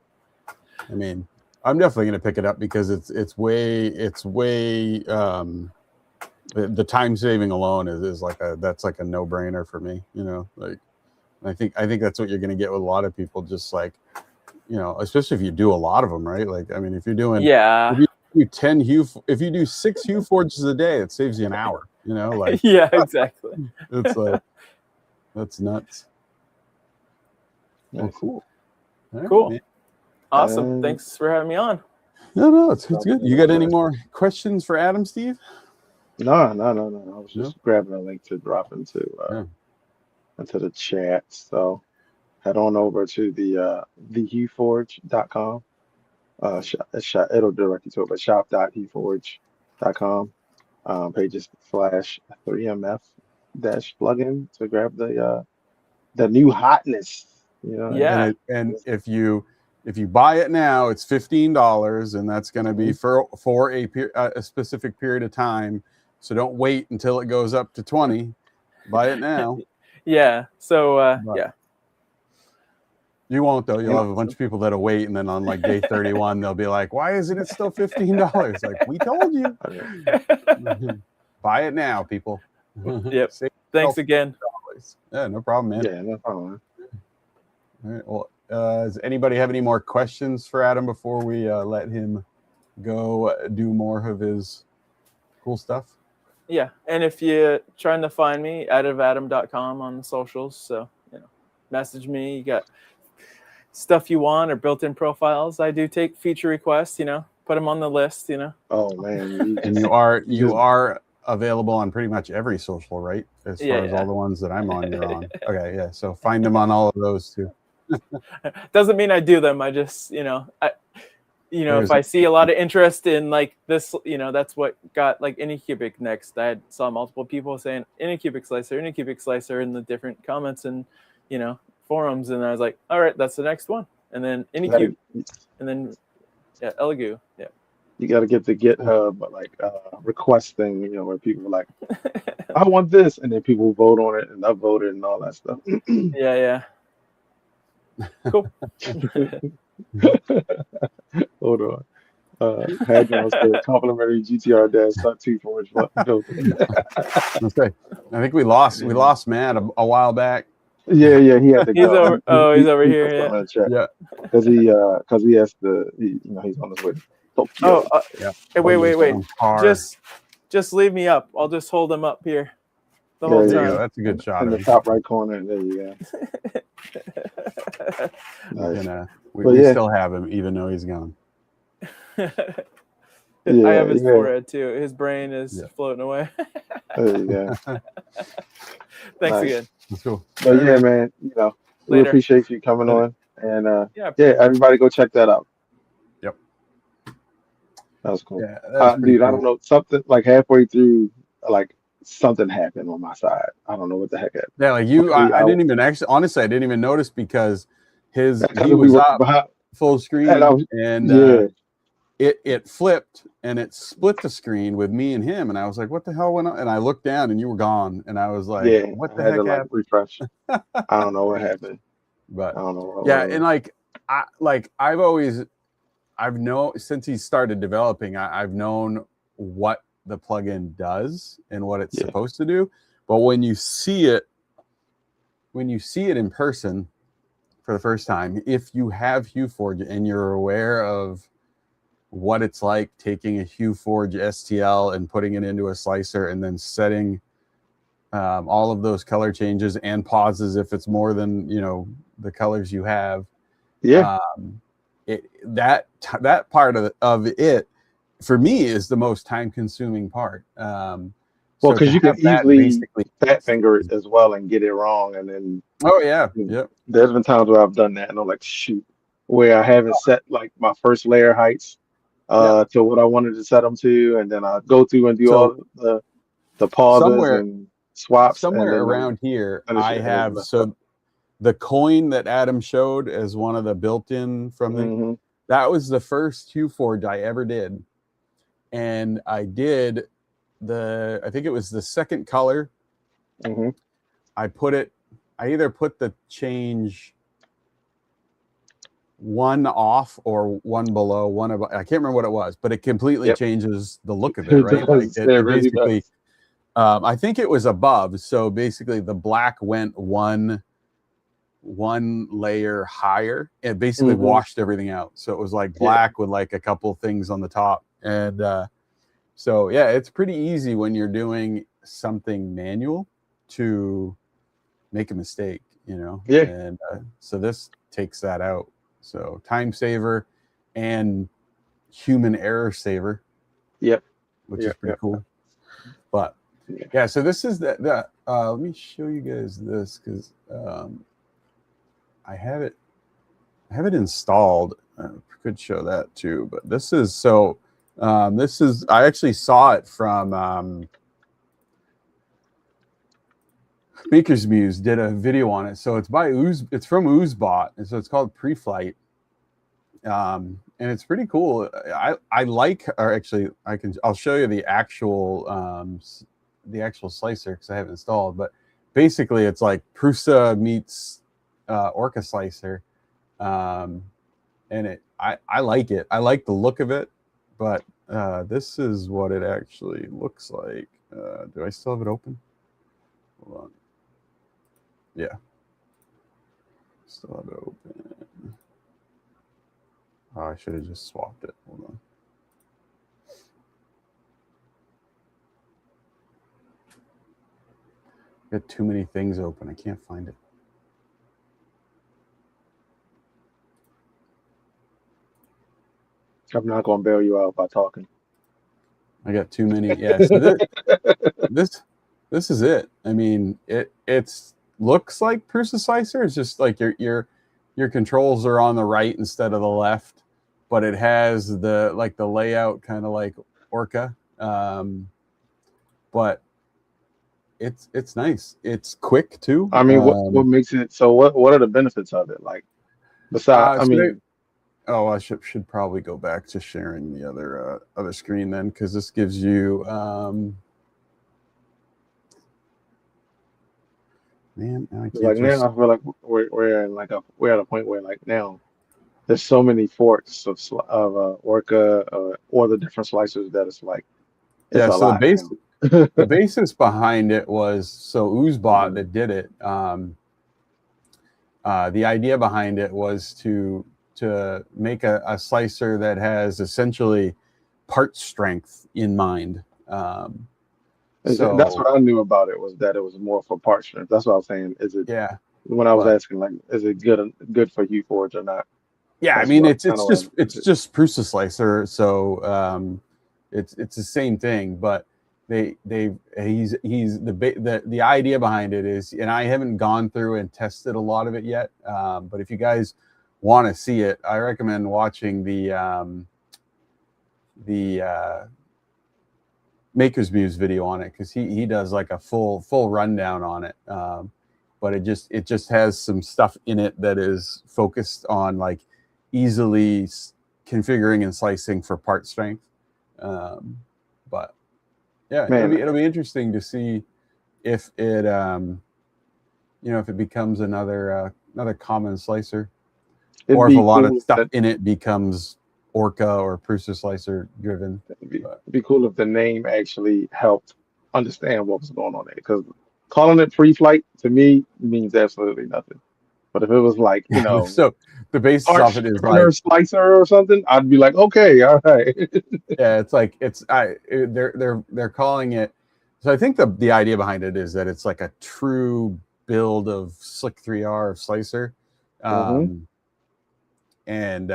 I mean, I'm definitely going to pick it up because it's way the time saving alone is like that's like a no brainer for me. Like I think that's what you're going to get with a lot of people. Just like, especially if you do a lot of them, right? Like, I mean, if you're doing if you do if you do 6 HueForges a day, it saves you an hour. Like yeah, exactly. It's like that's nuts. Well, cool. Cool. Man. Awesome. Thanks for having me on. No, it's good. You got any more questions for Adam, Steve? No. I was just grabbing a link to drop into the chat. So head on over to the HueForge.com. It'll direct you to it, but shop.HueForge.com. Pages /3mf-plugin to grab the new hotness. Yeah. And if you buy it now, it's $15, and that's going to be for a specific period of time. So don't wait until it goes up to 20. Buy it now. Yeah. So yeah. You won't, though. You'll have a bunch of people that'll wait, and then on like day 31, they'll be like, "Why isn't it still $15?" Like, we told you. Buy it now, people. Yep. Thanks again. Yeah, no problem, man. Yeah, no problem. All right. Well, does anybody have any more questions for Adam before we let him go do more of his cool stuff? Yeah, and if you're trying to find me, additiveatom.com on the socials. So message me. You got stuff you want or built-in profiles. I do take feature requests. Put them on the list. Oh man, and you are available on pretty much every social, right? As far as all the ones that I'm on, you're on. Okay, yeah. So find them on all of those too. Doesn't mean I do them. I just, if I see a lot of interest in like this, that's what got like Anycubic next. I saw multiple people saying Anycubic slicer in the different comments and, forums. And I was like, all right, that's the next one. And then Anycube, and then Elegoo. Yeah. You got to get the GitHub request thing, where people are like, I want this. And then people vote on it and upvote it and all that stuff. Yeah. Cool. Hold on. Hadron said complimentary GTR dash HueForge filter. Okay. I think we lost Matt a while back. Yeah, he had to go. He's over here. Yeah, because he has to. He's on his way. Hey, wait. Just leave me up. I'll just hold him up here the whole time. That's a good shot. In the top right corner. There you go. Nice. We still have him, even though he's gone. I have his forehead too. His brain is floating away. There you go. Thanks again. That's cool. But yeah, man, we appreciate you coming on, and everybody go check that out. Yep. That was cool. Yeah, dude, cool. I don't know, something like halfway through, like something happened on my side. I don't know what the heck happened. Yeah, like I didn't even honestly, I didn't even notice because he was up full screen and it flipped and it split the screen with me and him, and I was like, what the hell went on? And I looked down and you were gone, and I was like, what the heck happened? Refresh. I don't know what happened, but I don't know. And I've always I've known since he started developing, I've known what the plugin does and what it's supposed to do. But when you see it in person for the first time, if you have HueForge and you're aware of what it's like taking a HueForge STL and putting it into a slicer and then setting all of those color changes and pauses if it's more than the colors you have. That part of it for me is the most time consuming part. Well, because you can easily fat finger it as well and get it wrong, and then there's been times where I've done that and I'm like, shoot, where I haven't set like my first layer heights to what I wanted to set them to, and then I go through and do all the pauses and swaps. Somewhere around here, I have the coin that Adam showed as one of the built-in from the that was the first HueForge I ever did, and I did I think it was the second color. I either put the change one off or one below, one above. I can't remember what it was, but it completely changes the look of it, right? Like it basically, I think it was above. So basically the black went one layer higher and basically washed everything out. So it was like black with like a couple things on the top. And so, yeah, it's pretty easy when you're doing something manual to make a mistake, And so this takes that out. So time saver and human error saver. Which is pretty cool. But yeah, so this is that. Let me show you guys this because I have it installed. I could show that too, but this is I actually saw it from Maker's Muse did a video on it. So it's it's from Oozbot, and so it's called Pre-Flight. And it's pretty cool. I'll show you the actual slicer because I have it installed, but basically it's like Prusa meets Orca slicer. And I like it. I like the look of it, but this is what it actually looks like. Do I still have it open? Hold on. Yeah. Still have it open. Oh, I should have just swapped it. Hold on. I got too many things open. I can't find it. I'm not going to bail you out by talking. I got too many. Yeah. So this is it. I mean, it's looks like Prusa slicer. It's just like your controls are on the right instead of the left, but it has the layout kind of like Orca. But it's nice. It's quick too. I mean, what makes it so? What are the benefits of it? Like besides, I should probably go back to sharing the other screen then, because this gives you man. Now I feel like we're at a point where like now there's so many forks of Orca or the different slicers that it's like the basis behind it was Oozbot that did it. The idea behind it was to make a slicer that has essentially part strength in mind. So that's what I knew about it, was that it was more for part strength. That's what I was saying. Is it? Yeah. When I was asking, like, is it good for HueForge or not? Yeah, I mean, it's just Prusa slicer, so it's the same thing. But the idea behind it is, and I haven't gone through and tested a lot of it yet. But if you guys want to see it, I recommend watching the Maker's Muse video on it, because he does like a full rundown on it. But it just has some stuff in it that is focused on like easily configuring and slicing for part strength. But yeah, it'll be interesting to see if it if it becomes another common slicer, or if a lot of stuff in it becomes Orca or Prusa slicer driven. It'd be cool if the name actually helped understand what was going on there. Because calling it pre-flight to me means absolutely nothing. But if it was like, So the basis arch of it is printer like slicer or something, I'd be like, okay, all right. yeah, it's like they're calling it. So I think the idea behind it is that it's like a true build of Slick 3R slicer. And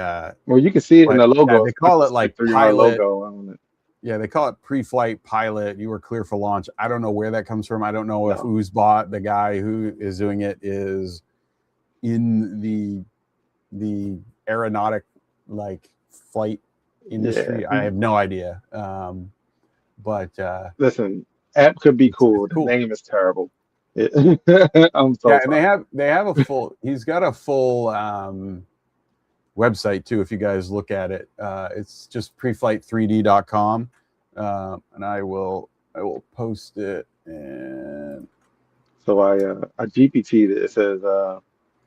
Well, you can see it in the logo. yeah, they call it like pilot logo on it. Yeah, they call it pre-flight pilot. You were clear for launch. I don't know where that comes from. I don't know if Unspooled, the guy who is doing it, is in the aeronautic like flight industry. Yeah. I have no idea. But listen, app could be cool. cool. The name is terrible. I'm so yeah, sorry. and they have a full. He's got a full website too. If you guys look at it, it's just preflight3d.com, and I will post it. And so I GPT it. It says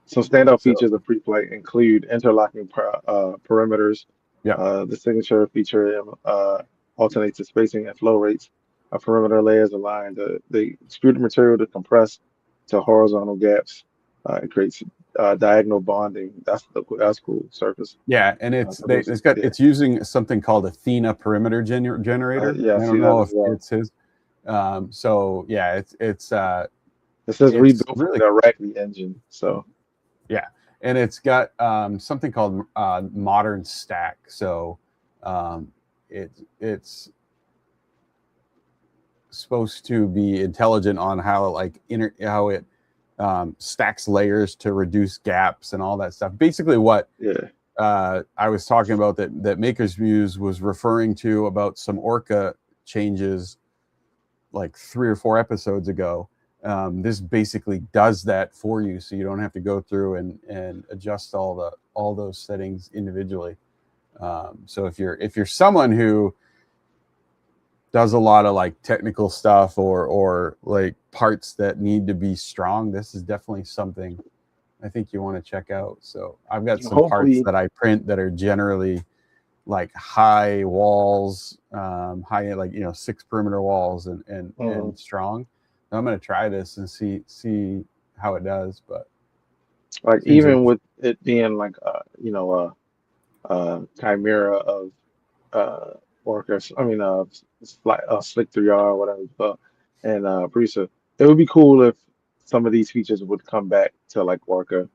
some standout features of pre-flight include interlocking perimeters. Yeah. The signature feature alternates the spacing and flow rates of perimeter layers aligned. The extruded material to compress to horizontal gaps. It creates diagonal bonding. That's cool. Surface. Yeah, and it's using something called Athena perimeter generator. Yeah, I don't know if it's his. So yeah, it says rebuilt really from the Iraqi engine. So yeah, and it's got something called modern stack. So it's supposed to be intelligent on how it stacks layers to reduce gaps and all that stuff. Basically what I was talking about that Maker's Muse was referring to about some Orca changes like 3 or 4 episodes ago. This basically does that for you, so you don't have to go through and adjust all those settings individually. So if you're someone who does a lot of like technical stuff or like parts that need to be strong, this is definitely something I think you want to check out. So I've got some parts that I print that are generally like high walls, high, like, 6 perimeter walls and strong. I'm going to try this and see how it does. But like, even with it being like, chimera of, Orca, Slick 3R or whatever, and Prusa, it would be cool if some of these features would come back to like Orca,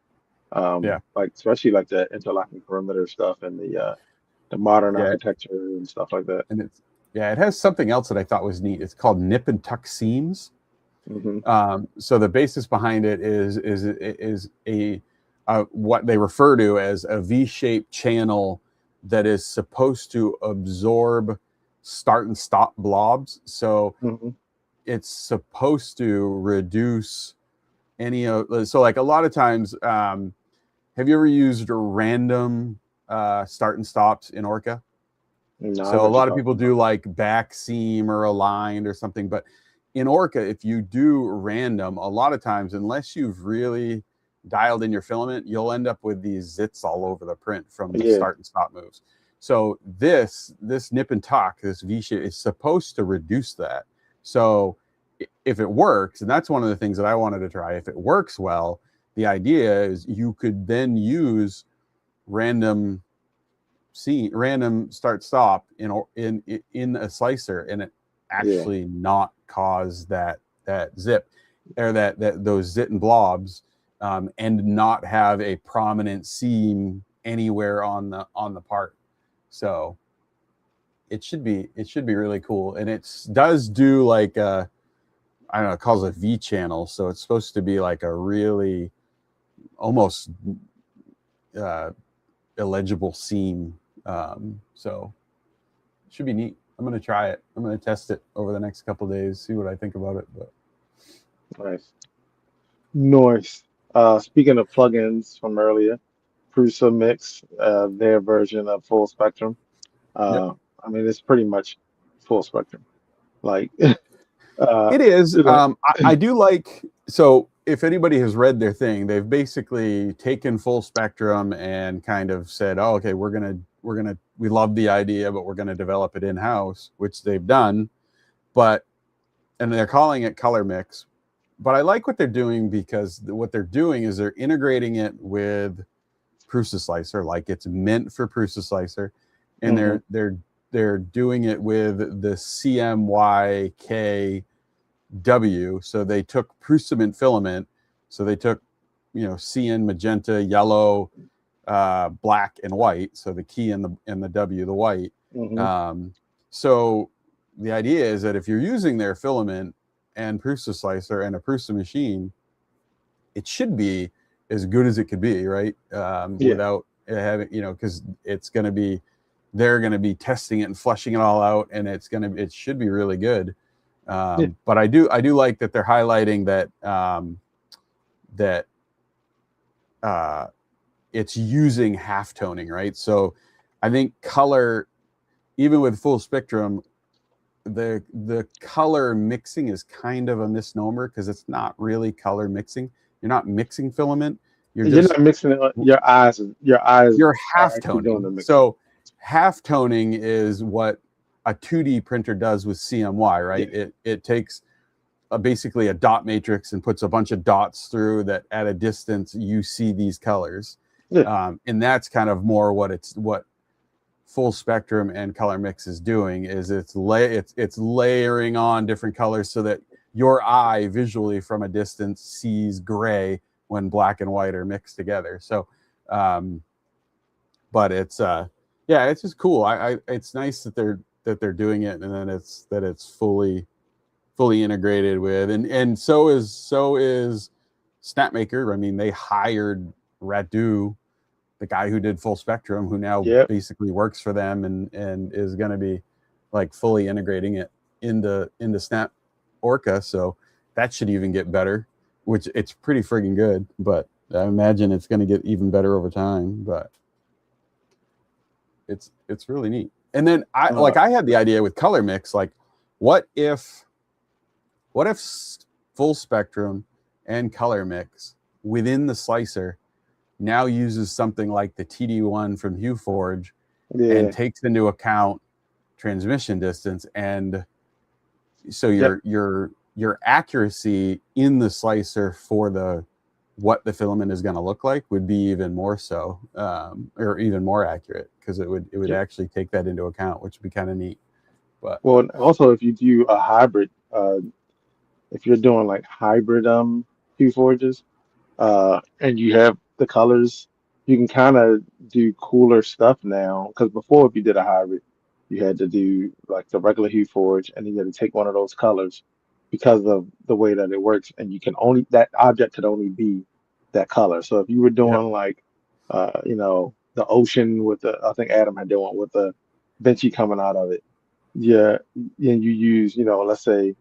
like especially like the interlocking perimeter stuff and the modern architecture and stuff like that. And it has something else that I thought was neat. It's called nip and tuck seams. So the basis behind it is a what they refer to as a V-shaped channel that is supposed to absorb start and stop blobs. So it's supposed to reduce any of, so like a lot of times, have you ever used random start and stops in Orca? No, so a lot of people do like back seam or aligned or something, but in Orca, if you do random, a lot of times, unless you've really dialed in your filament, you'll end up with these zits all over the print from the start and stop moves. So this nip and tuck, this V shape, is supposed to reduce that. So if it works, and that's one of the things that I wanted to try, if it works well, the idea is you could then use random start stop in a slicer, and it actually not cause that zip or those zit and blobs, and not have a prominent seam anywhere on the part. So it should be really cool. And it does do like I don't know, it calls a V channel. So it's supposed to be like a really almost illegible seam. So it should be neat. I'm going to try it. I'm going to test it over the next couple of days, see what I think about it. But nice. Speaking of plugins from earlier, Prusa Mix, their version of Full Spectrum. I mean, it's pretty much full spectrum. Like it is. I do like, so if anybody has read their thing, they've basically taken Full Spectrum and kind of said, oh, okay, we're going to we love the idea, but we're gonna develop it in house, which they've done, and they're calling it Color Mix. But I like what they're doing, because what they're doing is they're integrating it with Prusa Slicer, like it's meant for Prusa Slicer, and they're doing it with the CMYKW. So they took Prusament filament. So they took, cyan, magenta, yellow, black, and white. So the key and the W, the white. So the idea is that if you're using their filament and Prusa Slicer and a Prusa machine, it should be as good as it could be, right? Without having, because they're going to be testing it and flushing it all out, and it should be really good. But I do like that they're highlighting that it's using half toning, right? So I think color, even with full spectrum, the color mixing is kind of a misnomer, because it's not really color mixing. You're not mixing filament. You're not mixing it. Your eyes. You're half toning. So half toning is what a 2D printer does with CMY, right? It takes basically a dot matrix and puts a bunch of dots through that at a distance you see these colors. And that's kind of more what full spectrum and color mix is doing, is it's layering on different colors so that your eye visually from a distance sees gray when black and white are mixed together. So but it's just cool. It's nice that they're doing it, and then it's fully integrated with, and so is Snapmaker. I mean, they hired Radu, the guy who did full spectrum, who now basically works for them and is going to be like fully integrating it into Snap Orca. So that should even get better, which it's pretty friggin' good, but I imagine it's going to get even better over time. But it's really neat. And then I had the idea with Color Mix, like what if full spectrum and Color Mix within the slicer now uses something like the TD1 from HueForge and takes into account transmission distance, and so your accuracy in the slicer for what the filament is going to look like would be even more so, or even more accurate, because it would actually take that into account, which would be kind of neat. But also, if you do a hybrid, if you're doing like hybrid HueForges, and you have the colors, you can kind of do cooler stuff now. Because before, if you did a hybrid, you had to do like the regular HueForge, and then you had to take one of those colors because of the way that it works, and that object could only be that color. So if you were doing like, the ocean with I think Adam had done one with the Vinci coming out of it. Yeah, and you use, let's say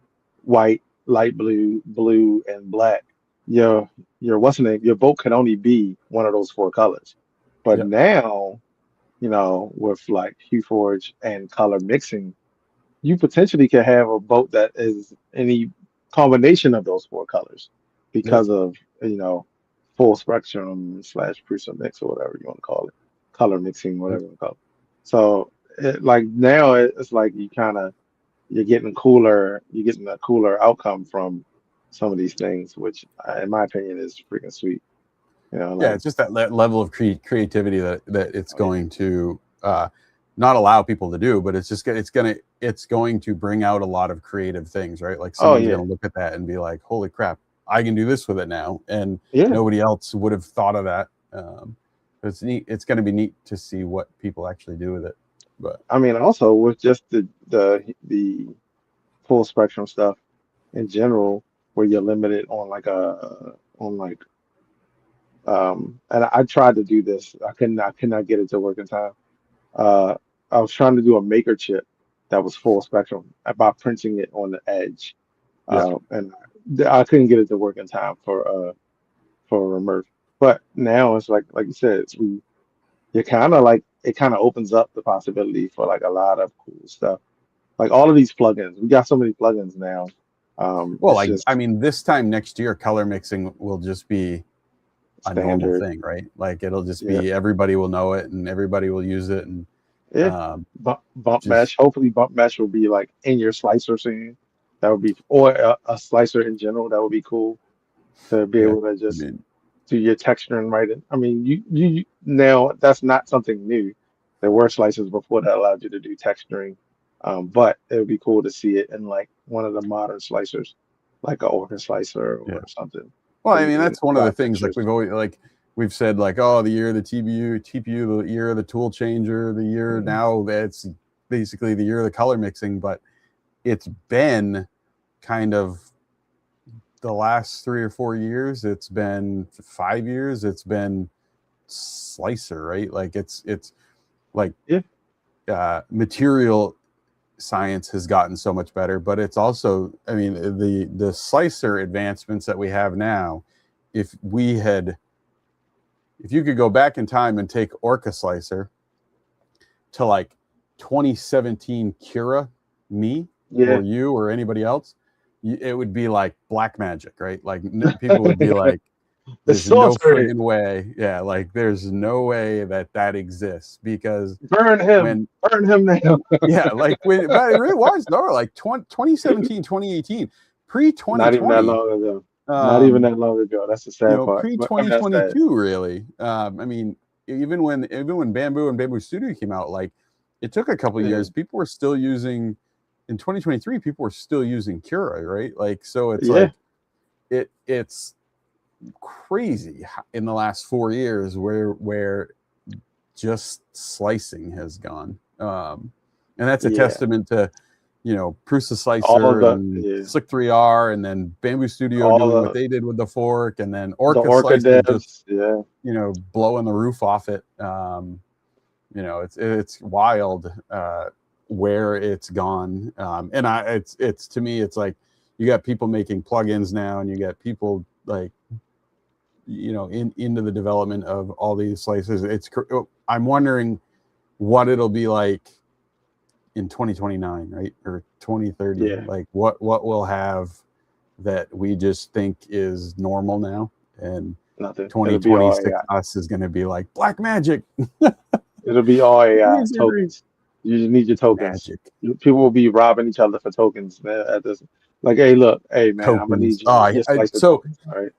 white, light blue, blue, and black. Your boat can only be one of those four colors. But now, with like HueForge and color mixing, you potentially can have a boat that is any combination of those four colors because of full spectrum / Prusa mix, or whatever you want to call it, color mixing, whatever you want to call it. So now it's like you're getting a cooler outcome from some of these things, which in my opinion is freaking sweet. It's just that level of creativity that it's going to not allow people to do, but it's going to bring out a lot of creative things, right? Like someone's going to look at that and be like, holy crap, I can do this with it now, and nobody else would have thought of that. It's neat. It's going to be neat to see what people actually do with it. But I mean, also with just the full spectrum stuff in general, where you're limited on and I tried to do this. I could not get it to work in time. I was trying to do a maker chip that was full spectrum by printing it on the edge, and I couldn't get it to work in time for Merv. But now it's like you said, it kind of opens up the possibility for like a lot of cool stuff. Like all of these plugins, we got so many plugins now. This time next year, color mixing will just be a normal thing, right? Like it'll just be everybody will know it and everybody will use it, and Yeah. Bump mesh. Hopefully, bump mesh will be like in your slicer soon. That would be, or a slicer in general. That would be cool to be able to just do your texturing right in. I mean, you now that's not something new. There were slicers before that allowed you to do texturing, but it would be cool to see it in like one of the modern slicers, like an organ slicer or something. Well, I mean, that's one of the things like we've said, like, oh, the year of the TPU, the year of the tool changer, the year now that's basically the year of the color mixing, but it's been kind of the last 3 or 4 years. It's been 5 years. It's been slicer, right? Like it's like material science has gotten so much better, but it's also, I mean, the slicer advancements that we have now, if you could go back in time and take Orca Slicer to like 2017 Cura me or you or anybody else, it would be like black magic, right? Like people would be like, there's no friggin' way. Yeah, like there's no way that exists, because burn him now. Yeah, like but it really was like 2017, 2018, pre-2020. Not even that long ago. Not even that long ago. That's the sad part. Pre-2022, really. I mean, even when Bamboo and Bamboo Studio came out, like it took a couple of years. People were still using, in 2023, people were still using Cura, right? Like, so it's like it's crazy in the last 4 years where just slicing has gone, and that's a testament to, you know, Prusa Slicer and Slick 3R, and then Bamboo Studio doing what they did with the fork, and then Orca Slicer just you know, blowing the roof off it. You know, it's wild where it's gone, and it's to me, it's like you got people making plugins now, and you got people like, you know, into the development of all these slices. I'm wondering what it'll be like in 2029, right, or 2030. Like what we'll have that we just think is normal now, and 2026 us is going to be like black magic. It'll be all AI tokens. You just need your tokens. People will be robbing each other for tokens, man. At this, like, hey, look, hey, man, tokens. I'm gonna need you. Tokens, all right.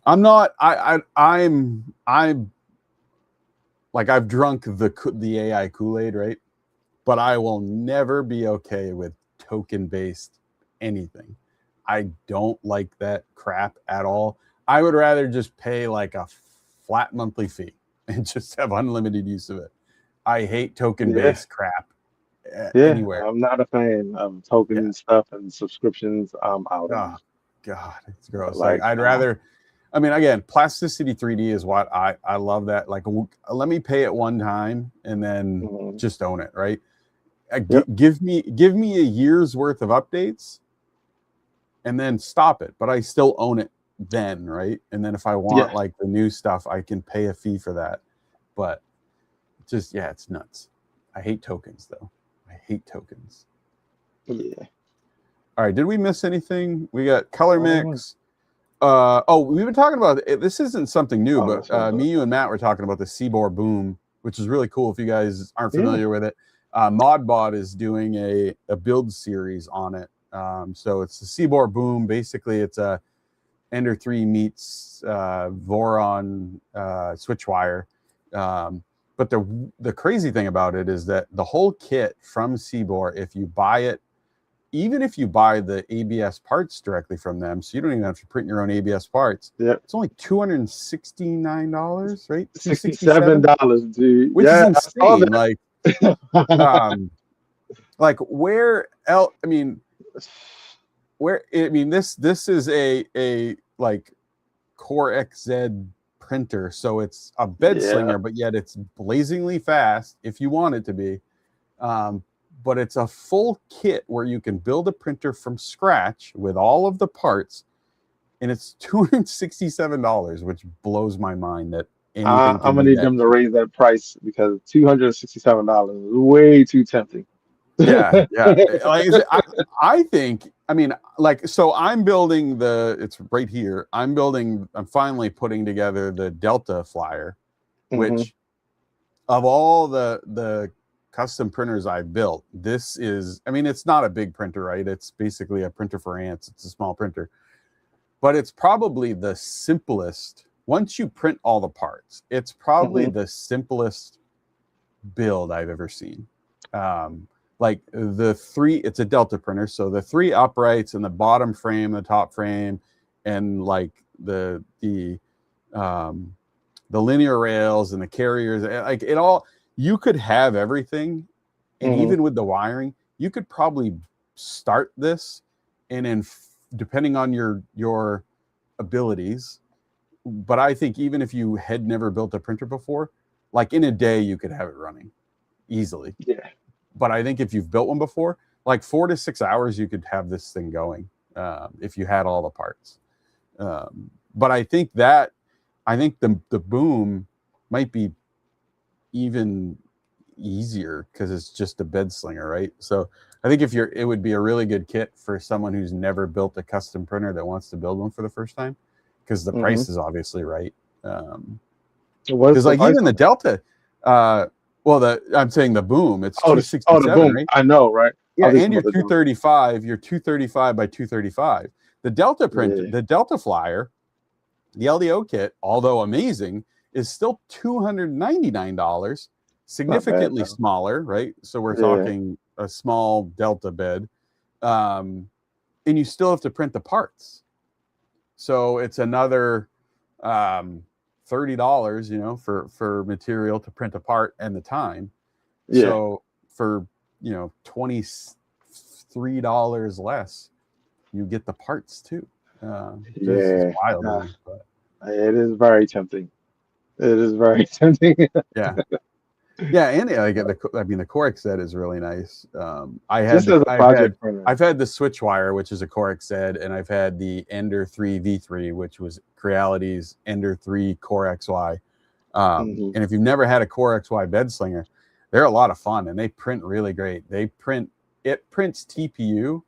I'm not. I'm like, I've drunk the AI Kool-Aid, right? But I will never be okay with token-based anything. I don't like that crap at all. I would rather just pay like a flat monthly fee and just have unlimited use of it. I hate token-based crap anywhere. I'm not a fan of token stuff and subscriptions. I'm out. Oh, God, it's gross. Like I'd rather. I mean, again, plasticity 3D is what I love. That, like, let me pay it one time and then just own it, right? Give me a year's worth of updates and then stop it, but I still own it then, right? And then if I want like the new stuff, I can pay a fee for that. But just it's nuts. I hate tokens, though. I hate tokens. Yeah. All right, did we miss anything? We got color mix. We've been talking about this. Isn't something new, but me, you, and Matt were talking about the Seaboard Boom, which is really cool. If you guys aren't familiar with it, Modbot is doing a build series on it. So it's the Seaboard Boom. Basically, it's a Ender 3 meets Voron switch wire. But the crazy thing about it is that the whole kit from Seaboard, if you buy it, even if you buy the ABS parts directly from them, so you don't even have to print your own ABS parts. Yeah, it's only $269, right? $67, dude. Which is insane. Like where else? I mean, this is a like Core XZ printer, so it's a bed slinger, but yet it's blazingly fast if you want it to be. But it's a full kit where you can build a printer from scratch with all of the parts, and it's $267, which blows my mind that anything. I'm gonna need them to raise that price, because $267 is way too tempting. Yeah. Like, I think. I mean, like, so I'm building it's right here. I'm finally putting together the Delta Flyer, which of all the custom printers I've built, this is, I mean, it's not a big printer, right? It's basically a printer for ants. It's a small printer, but it's probably the simplest. Once you print all the parts, it's probably the simplest build I've ever seen. Like it's a Delta printer, so the 3 uprights and the bottom frame, the top frame, and like the linear rails and the carriers, like it all, you could have everything, and even with the wiring, you could probably start this, and then depending on your abilities, but I think even if you had never built a printer before, like in a day you could have it running easily. Yeah. But I think if you've built one before, like 4 to 6 hours, you could have this thing going if you had all the parts. But I think the boom might be even easier because it's just a bed slinger, right? So I think it would be a really good kit for someone who's never built a custom printer that wants to build one for the first time, because the price is obviously right. Because like even the Delta, I'm saying the boom, it's 267, the boom, right? I know, right? Yeah, and you're 235, you're 235 by 235. The Delta print, the Delta Flyer, the LDO kit, although amazing, is still $299, significantly smaller, right? So we're talking a small Delta bed, and you still have to print the parts. So it's another $30, you know, for material to print a part and the time. Yeah. So for, you know, $23 less, you get the parts too. It's wild, but it is very tempting. It is very tempting. Yeah. Yeah, and the Corex Z is really nice. I've had the Switchwire, which is a Corex Z, and I've had the Ender 3 V3, which was Creality's Ender 3 Core XY. And if you've never had a Core XY bed slinger, they're a lot of fun, and they print really great. It prints TPU.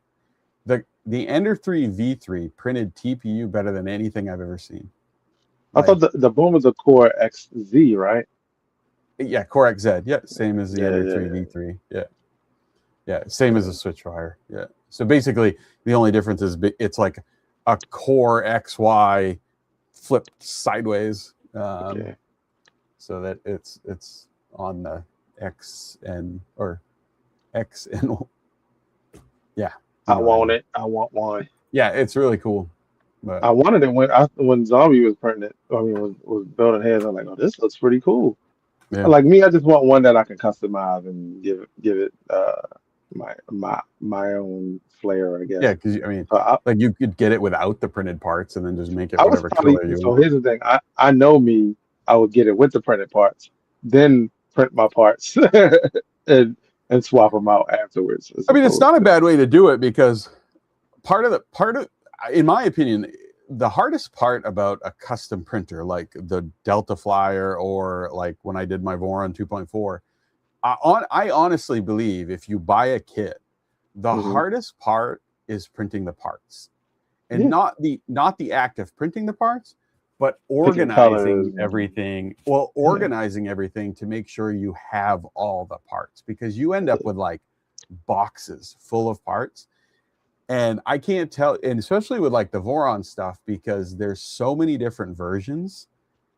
The Ender 3 V3 printed TPU better than anything I've ever seen. I thought the boom was a Core XZ, right? Yeah, Core XZ. Yeah, same as the Ender 3 V3. Yeah, same as the Switchwire. Yeah. So basically, the only difference is it's like a Core XY flipped sideways, so that it's on the X and yeah. I want it. I want one. Yeah, it's really cool. But I wanted it when Zombie was printing it. I mean, was building heads. I'm like, oh, this looks pretty cool. Yeah. Like me, I just want one that I can customize and give it my own flair, I guess. Yeah, because I mean, like you could get it without the printed parts and then just make it whatever color you want. So here's the thing: I know me. I would get it with the printed parts, then print my parts and swap them out afterwards. I mean, it's not a bad way to do it, because part of in my opinion, the hardest part about a custom printer like the Delta Flyer, or like when I did my Voron 2.4, I honestly believe if you buy a kit, the hardest part is printing the parts, and not the act of printing the parts, but organizing everything. Well, organizing everything to make sure you have all the parts, because you end up with like boxes full of parts. And I can't tell, and especially with like the Voron stuff, because there's so many different versions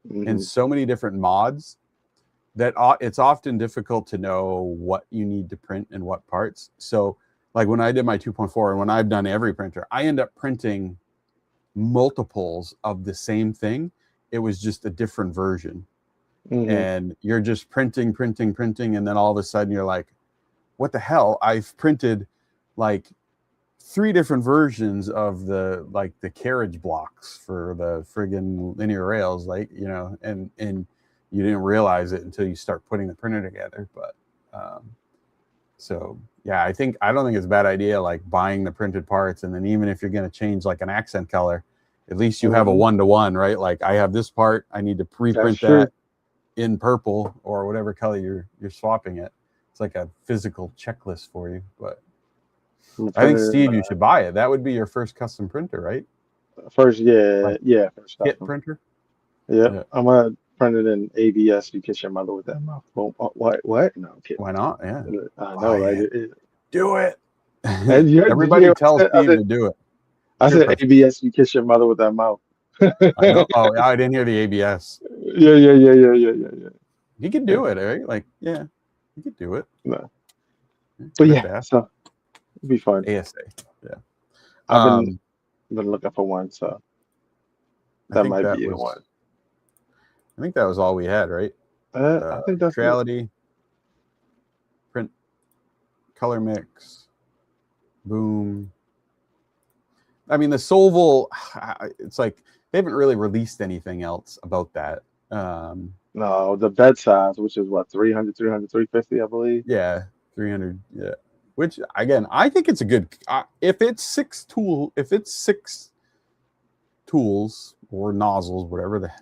and so many different mods that it's often difficult to know what you need to print and what parts. So like when I did my 2.4, and when I've done every printer, I end up printing multiples of the same thing. It was just a different version. And you're just printing, and then all of a sudden you're like, what the hell? I've printed like 3 different versions of the carriage blocks for the friggin' linear rails, like, you know, and you didn't realize it until you start putting the printer together. But so yeah, I don't think it's a bad idea, like buying the printed parts, and then even if you're going to change like an accent color, at least you have a 1-to-1, right? Like I have this part, I need to pre-print that in purple or whatever color you're swapping it. It's like a physical checklist for you. But I think, Steve, you should buy it. That would be your first custom printer, right? First kit custom printer. Yeah. I'm gonna printed in ABS, you kiss your mother with that mouth. What? No, I'm kidding. Why not? Yeah. I know, right? Do it. And Everybody tells Steve to do it. I said ABS, you kiss your mother with that mouth. I know. Oh, I didn't hear the ABS. Yeah. You could do it, right? Like, yeah, you could do it. No. But yeah, so it'd be fun. ASA. Yeah. I've been looking for one, so that might be the one. I think that was all we had, right? I think that's Reality, print, color mix, boom. I mean, the Solval, it's like they haven't really released anything else about that. No, the bed size, which is what, 300, 350, I believe. Yeah, 300. Yeah, which again, I think it's a good. If it's six tools or nozzles, whatever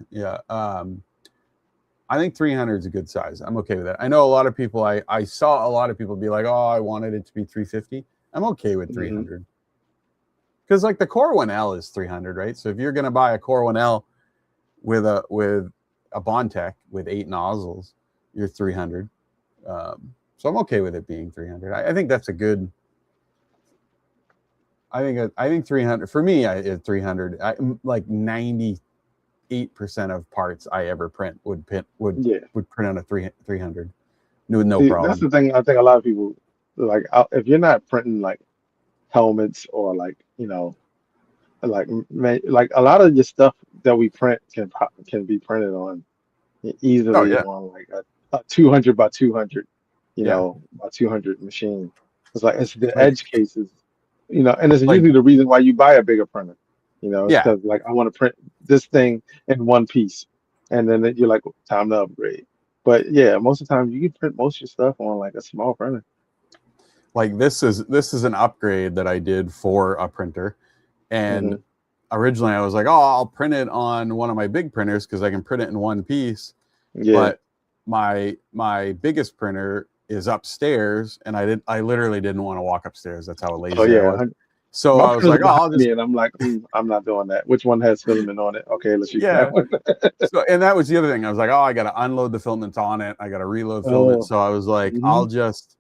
I think 300 is a good size. I'm okay with that. I know a lot of people. I saw a lot of people be like, "Oh, I wanted it to be 350." I'm okay with 300 because like the Core 1L is 300, right? So if you're gonna buy a Core 1L with a Bondtech with 8 nozzles, you're 300. So I'm okay with it being 300. I think that's a good. I think 300 for me. 300. Like 98% of parts I ever print would print on a 300. No problem. That's the thing. I think a lot of people like if you're not printing like helmets or like like a lot of your stuff that we print can be printed on easily on like a 200 by 200, by 200 machine. It's the edge cases, and it's usually the reason why you buy a bigger printer. It's because like I want to print this thing in one piece, and then you're like, time to upgrade. But yeah, most of the time you can print most of your stuff on like a small printer. Like this is an upgrade that I did for a printer, and originally I was like, oh, I'll print it on one of my big printers because I can print it in one piece. But my biggest printer is upstairs, and I literally didn't want to walk upstairs. That's how lazy I was. So I was like, oh, I'll just. And I'm like, I'm not doing that. Which one has filament on it? Okay, let's use that one. And that was the other thing. I was like, oh, I got to unload the filaments on it. I got to reload filament. So I was like, I just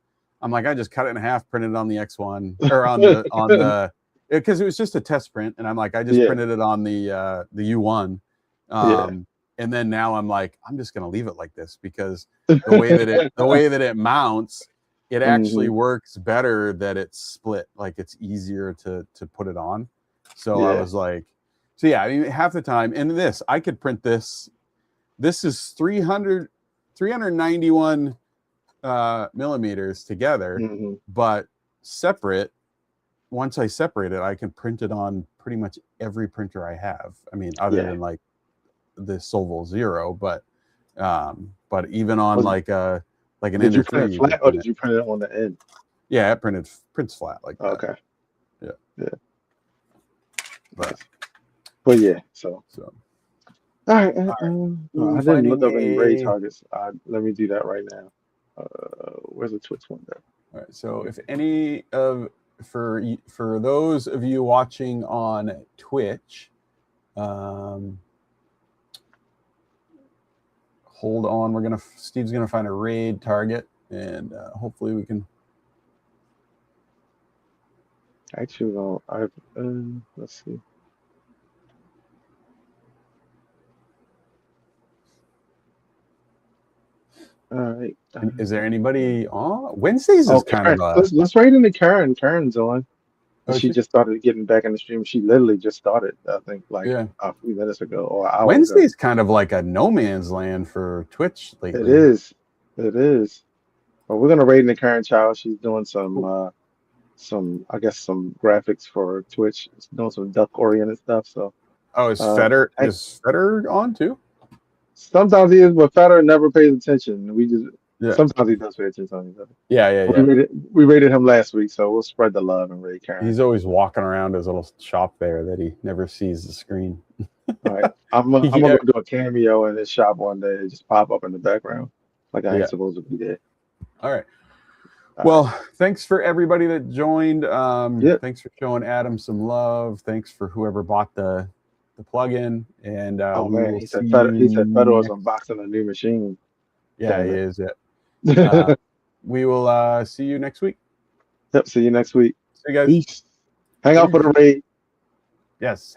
cut it in half, printed it on the X1 or on the because it was just a test print, and I'm like, I just printed it on the U1. And then now I'm like, I'm just gonna leave it like this because the way that it mounts, it actually works better that it's split. Like it's easier to put it on. So I was like, I mean, half the time, and I could print this. This is 391 millimeters together, but separate. Once I separate it, I can print it on pretty much every printer I have. I mean, other than like the Solval Zero, but even on like an Ender 3. Did you print it flat or did you print it on the end? Yeah, it prints flat like that. Okay. Yeah. But yeah, so. All right. I didn't look up any raid targets. Let me do that right now. Where's the Twitch window? All right. So if any of for those of you watching on Twitch, hold on. Steve's gonna find a raid target, and hopefully we can. Actually, let's see. All right. Is there anybody on Wednesdays? Is kind of let's raid into Karen. Karen's on. She just started getting back in the stream. She literally just started, I think, like a few minutes ago or an hour Wednesday's ago. kind of like a no man's land for Twitch lately. It is. Well, we're gonna raid into Karen Child. She's doing some graphics for Twitch. She's doing some duck oriented stuff. So. Oh, is Feder on too? Sometimes he is, but Feder never pays attention. We just sometimes he does pay attention on each other. Yeah. We rated him last week, so we'll spread the love and raid Karen. He's always walking around his little shop there that he never sees the screen. All right, I'm gonna do a cameo in his shop one day and just pop up in the background like I ain't supposed to be there. All right. Well, thanks for everybody that joined. Thanks for showing Adam some love. Thanks for whoever bought the the plugin, and Oh we man, will he see said you Federer was next. unboxing a new machine. Yeah, Damn he it. is. Yeah. We will see you next week. Yep. See you next week. See you guys. Peace. Hang out for the Peace. raid. Yes.